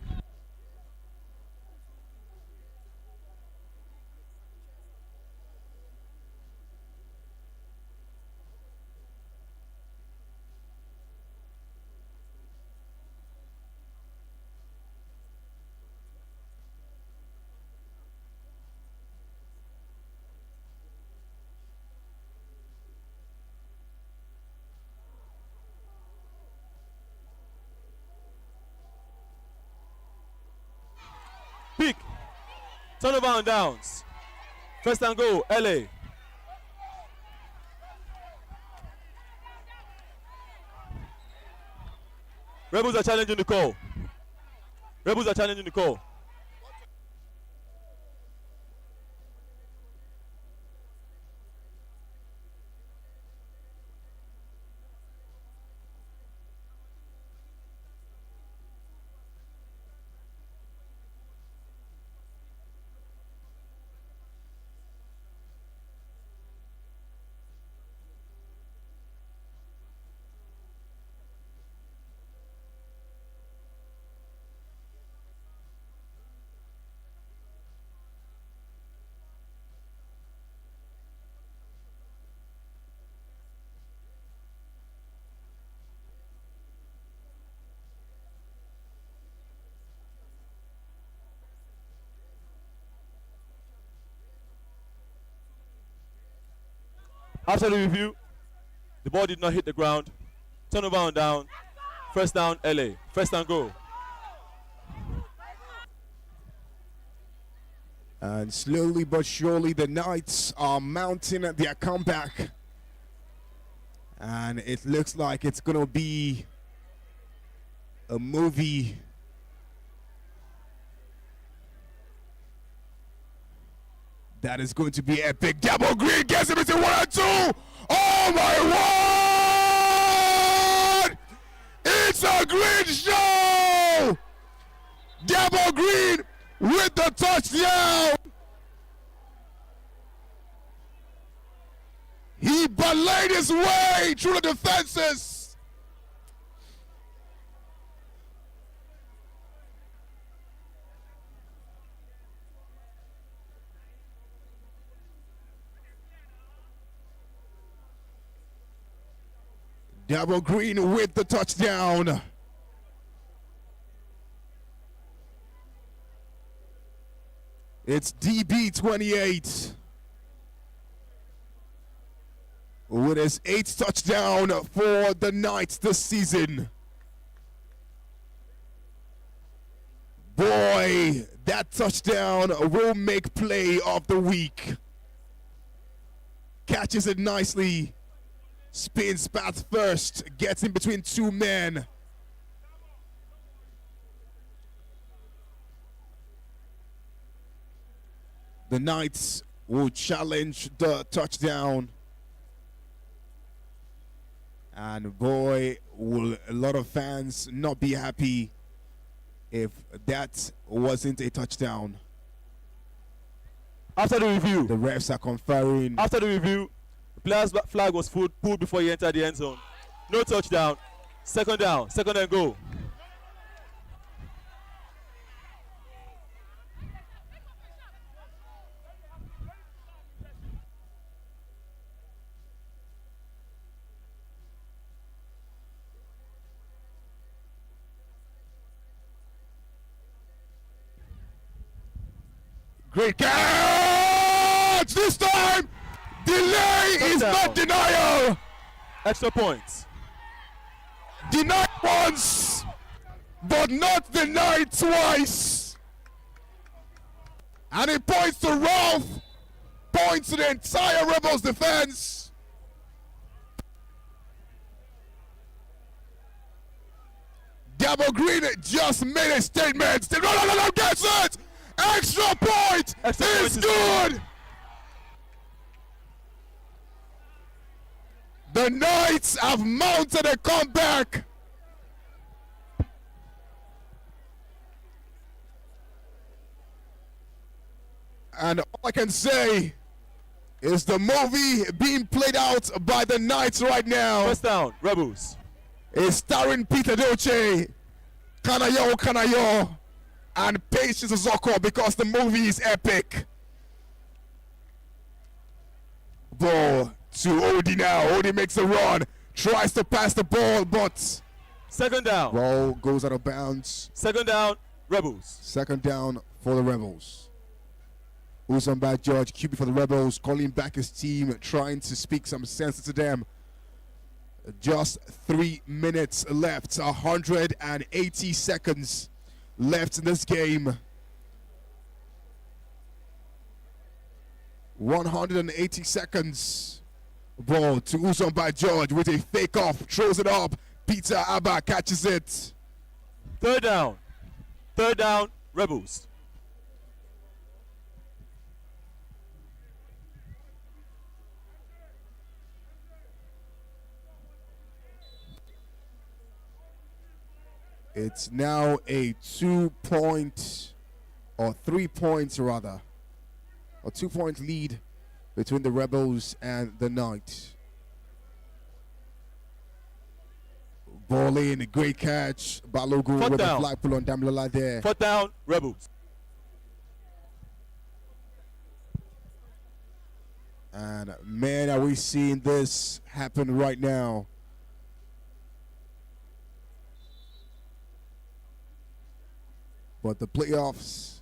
Pick. Turnover on downs. First and goal, LA. Rebels are challenging the call. Rebels are challenging the call. After the review, the ball did not hit the ground. Turnover on down. First down, LA. First down, goal. And slowly but surely, the Knights are mounting their comeback. And it looks like it's going to be a movie. That is going to be epic. Double Green gets him into 1 and 2. Oh my word! It's a green show! Double Green with the touchdown. He belayed his way through the defenses. Double Green with the touchdown. It's DB 28 with his 8th touchdown for the Knights this season. Boy, that touchdown will make play of the week. Catches it nicely. Spins path first, gets in between two men. The Knights will challenge the touchdown. And boy, will a lot of fans not be happy if that wasn't a touchdown. After the review, the refs are conferring. After the review, the player's flag was pulled before he entered the end zone. No touchdown. Second down. Second and goal. Great catch! This time, delay is not denial. Extra points. Denied once, but not denied twice. And it points to Ralph, points to the entire Rebels defense. Double Green just made a statement. No, gets it! Extra point is good. The Knights have mounted a comeback. And all I can say is the movie being played out by the Knights right now. First down, Rebels. Is starring Peter Doce, Kanayo, and Patience Zoko, because the movie is epic. Ball to Odie now. Odie makes a run, tries to pass the ball, but second down. Ball goes out of bounds. Second down, Rebels. Second down for the Rebels. Uzumba George, QB for the Rebels, calling back his team, trying to speak some sense to them. Just 3 minutes left, 180 seconds left in this game. 180 seconds. Ball to Uzumba George with a fake off, throws it up. Peter Abba catches it. Third down. Third down, Rebels. It's now a 2 point, or 3 points rather, a 2 point lead between the Rebels and the Knights. Ball in, a great catch. Balogun with a flag pull on Damlola there. Fourth down, Rebels. And man, are we seeing this happen right now? But the playoffs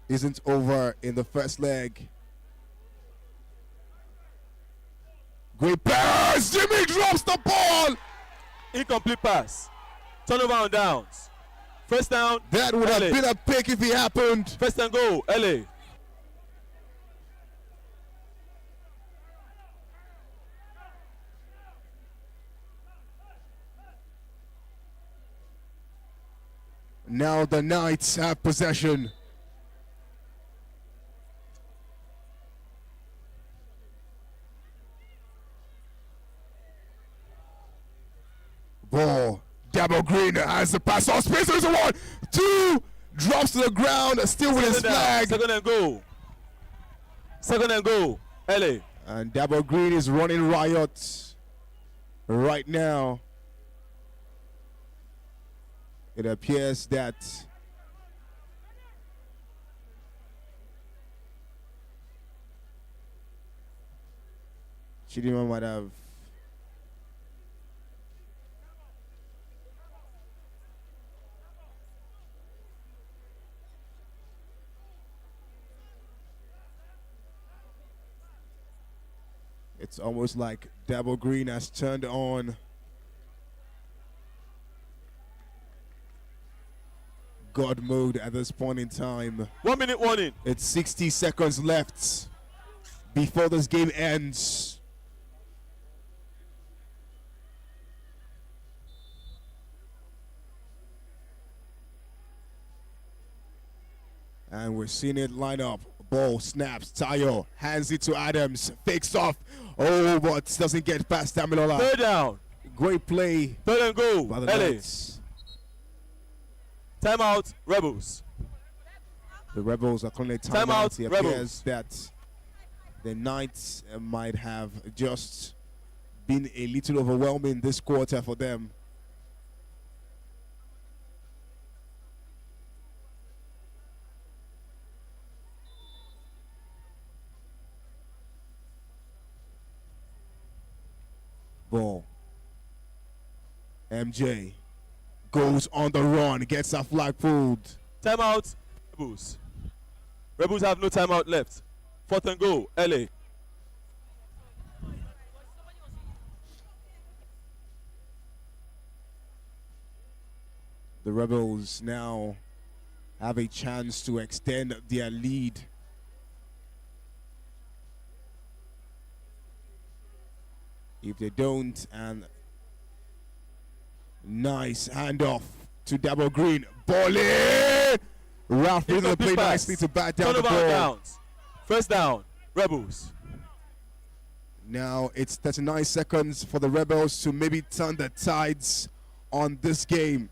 isn't over in the first leg. Great pass. Jimmy drops the ball. Incomplete pass. Turnover on downs. First down. That would have been a pick if it happened. First and goal, LA. Now the Knights have possession. Ball. Double Green has the pass on space. There's a 1, 2. Drops to the ground. Still with his flag. Second and goal. Second and goal. LA. And Double Green is running riot right now. It appears that Chidima might have it's almost like Double Green has turned on God mode at this point in time. 1 minute warning. It's 60 seconds left before this game ends. And we're seeing it line up. Ball snaps. Tayo hands it to Adams. Fakes off. Oh, but doesn't get past Damilola. Third down. Great play. Third and goal. By the LA. Knights. Timeout, Rebels. The Rebels are calling a Timeout, timeout. It appears Rebels. that the Knights might have just been a little overwhelming this quarter for them. Ball. MJ goes on the run, gets a flag pulled. Timeout, Rebels. Rebels have no timeout left. Fourth and goal, LA. The Rebels now have a chance to extend their lead. If they don't, and nice handoff to Double Green. Ball in! Ralph really play nicely to bat down the ball. Downs. First down, Rebels. Now it's 39 seconds for the Rebels to maybe turn the tides on this game.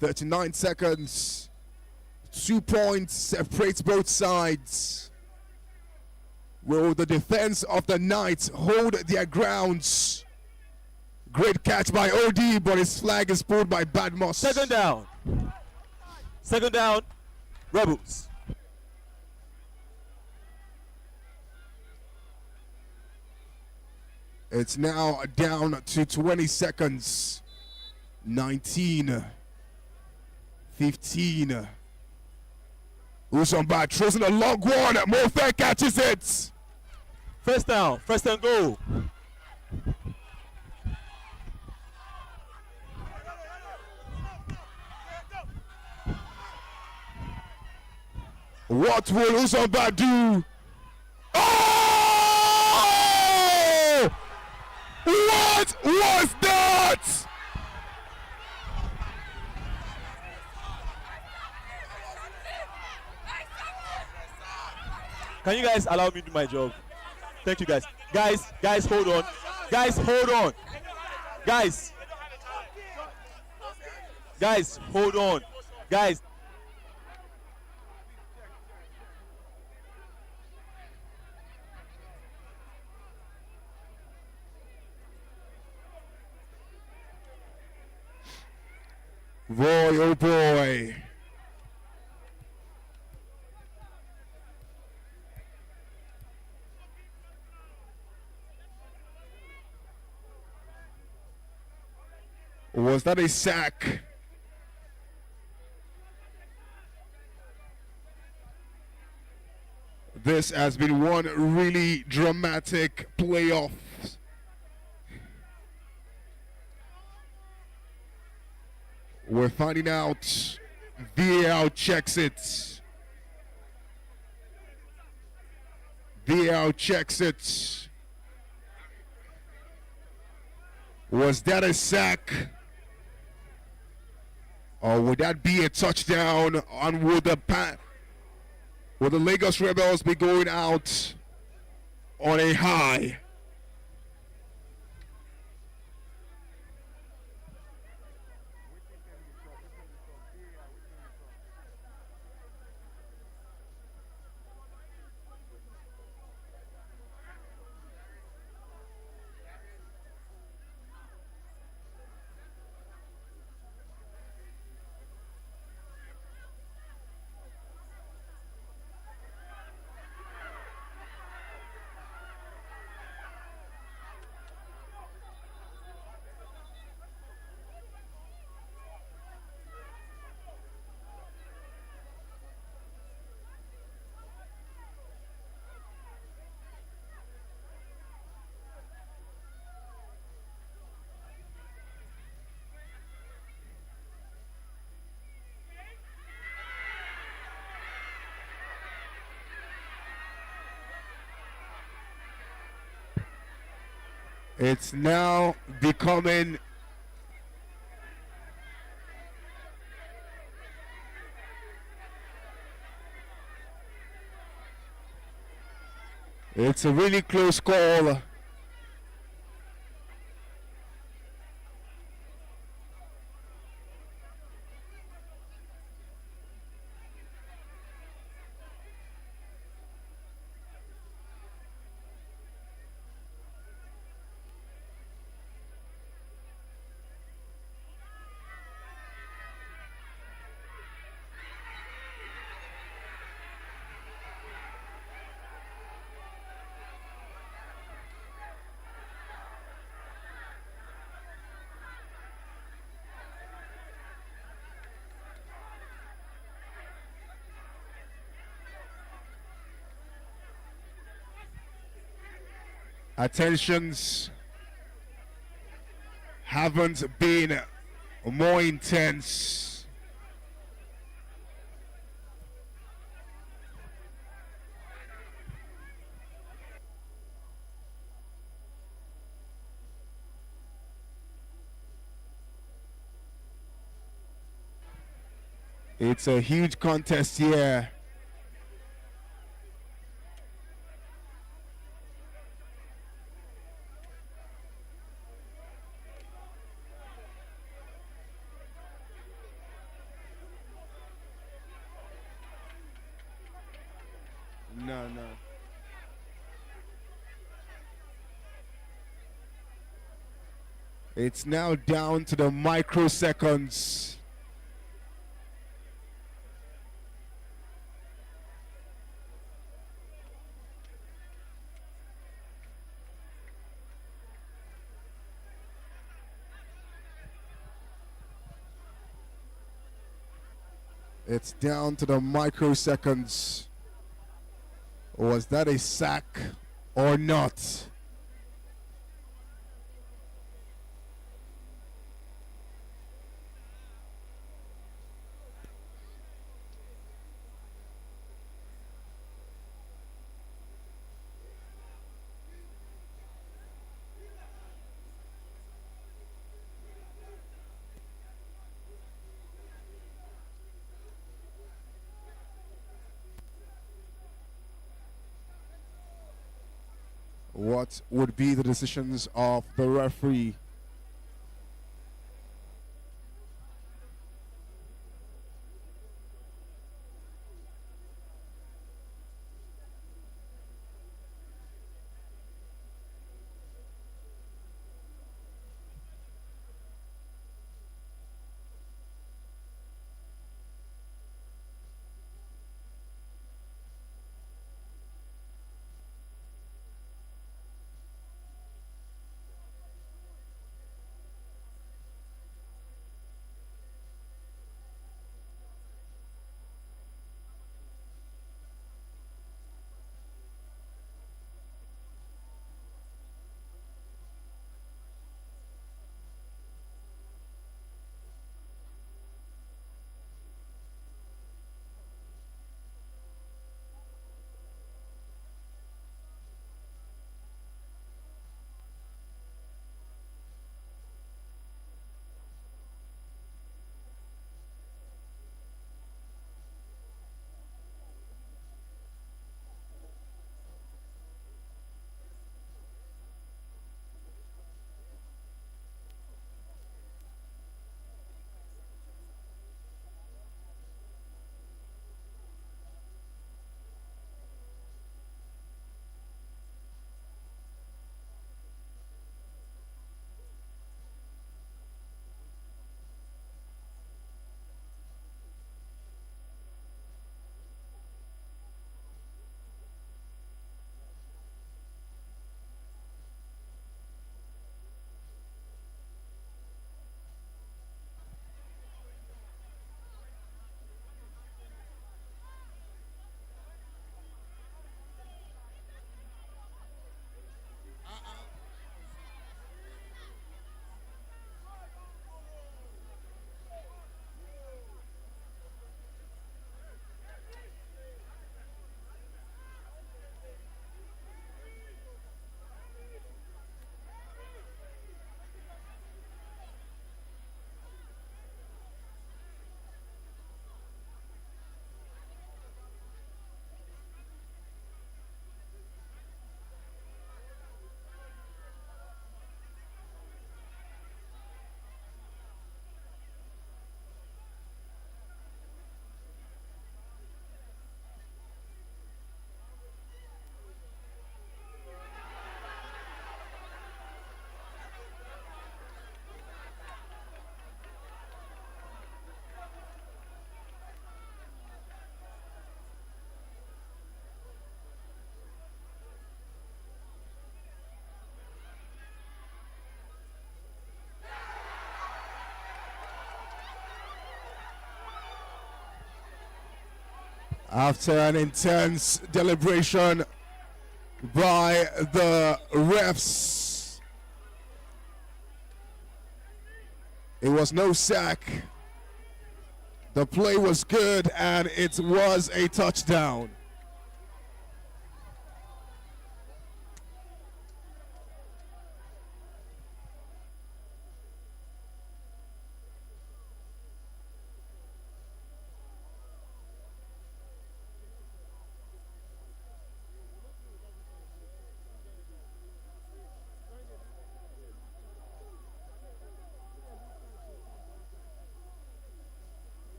39 seconds. 2 points separates both sides. Will the defense of the Knights hold their grounds? Great catch by OD, but his flag is pulled by Badmoss. Second down. Second down, Rebels. It's now down to 20 seconds. 19. 15. Usomba throws in a long one. Mofe catches it. First down, first and goal. What will Usomba do? Oh! What was that? Can you guys allow me to do my job? Thank you, guys. Guys, hold on. Guys, hold on. Guys, hold on. Guys. Boy, oh boy. Was that a sack? This has been one really dramatic playoff We're finding out. VAR checks it. VAR checks it. Was that a sack? Or would that be a touchdown? And would the Lagos Rebels be going out on a high? It's now becoming it's a really close call. Attentions haven't been more intense. It's a huge contest here. No. It's now down to the microseconds. It's down to the microseconds. Was that a sack or not? What would be the decisions of the referee? After an intense deliberation by the refs, it was no sack. The play was good and it was a touchdown.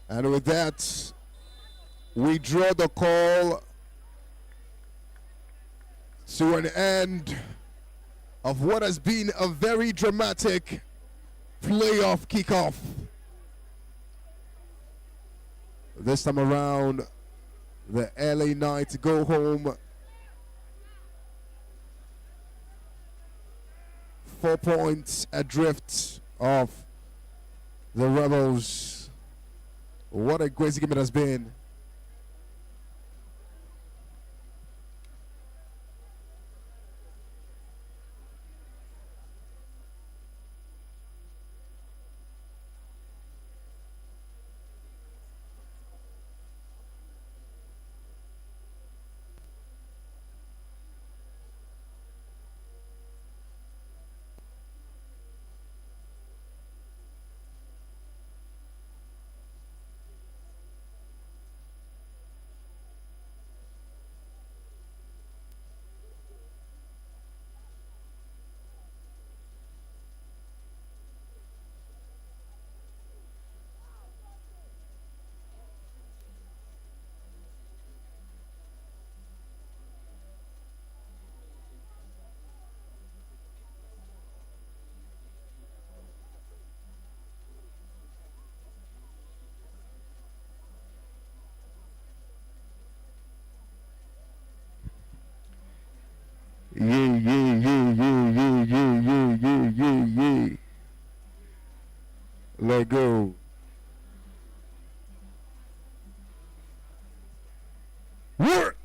And with that, we draw the call to an end of what has been a very dramatic playoff kickoff. This time around, the LA Knights go home 4 points adrift of the Rebels. What a crazy game it has been. Yeah. Let go. Work.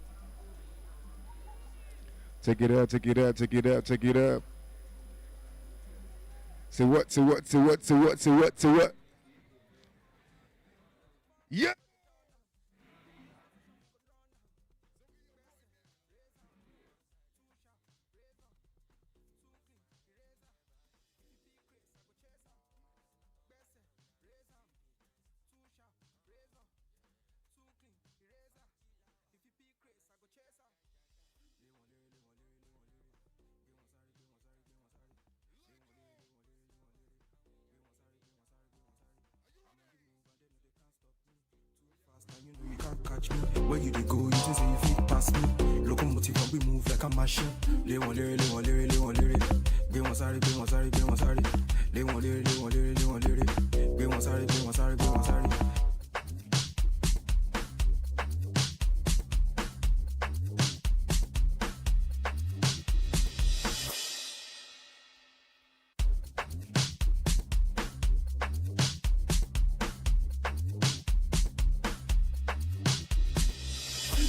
Take it up. Say what? Yeah. You know you can't catch me. Where you dey go, you just say you fit pass me. Locomotive and we move like a machine. They want lyric. They want sorry. They want lyric. They want sorry. They want sorry.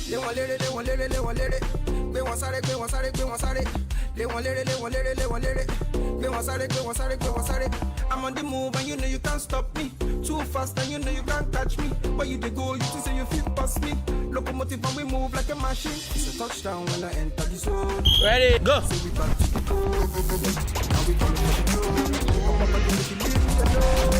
They want lere, they want lere, they want lere. They want sare, they want sare, they want sare. They want lere, they want lere, they want lere. They want sare, they want sare, they want sare. I'm on the move and you know you can't stop me. Too fast and you know you can't catch me. But you dey go, you think say you fit pass me. Locomotive and we move like a machine. It's a touchdown when I enter the zone. Ready, go. So we back to the code. Now we coming for the code.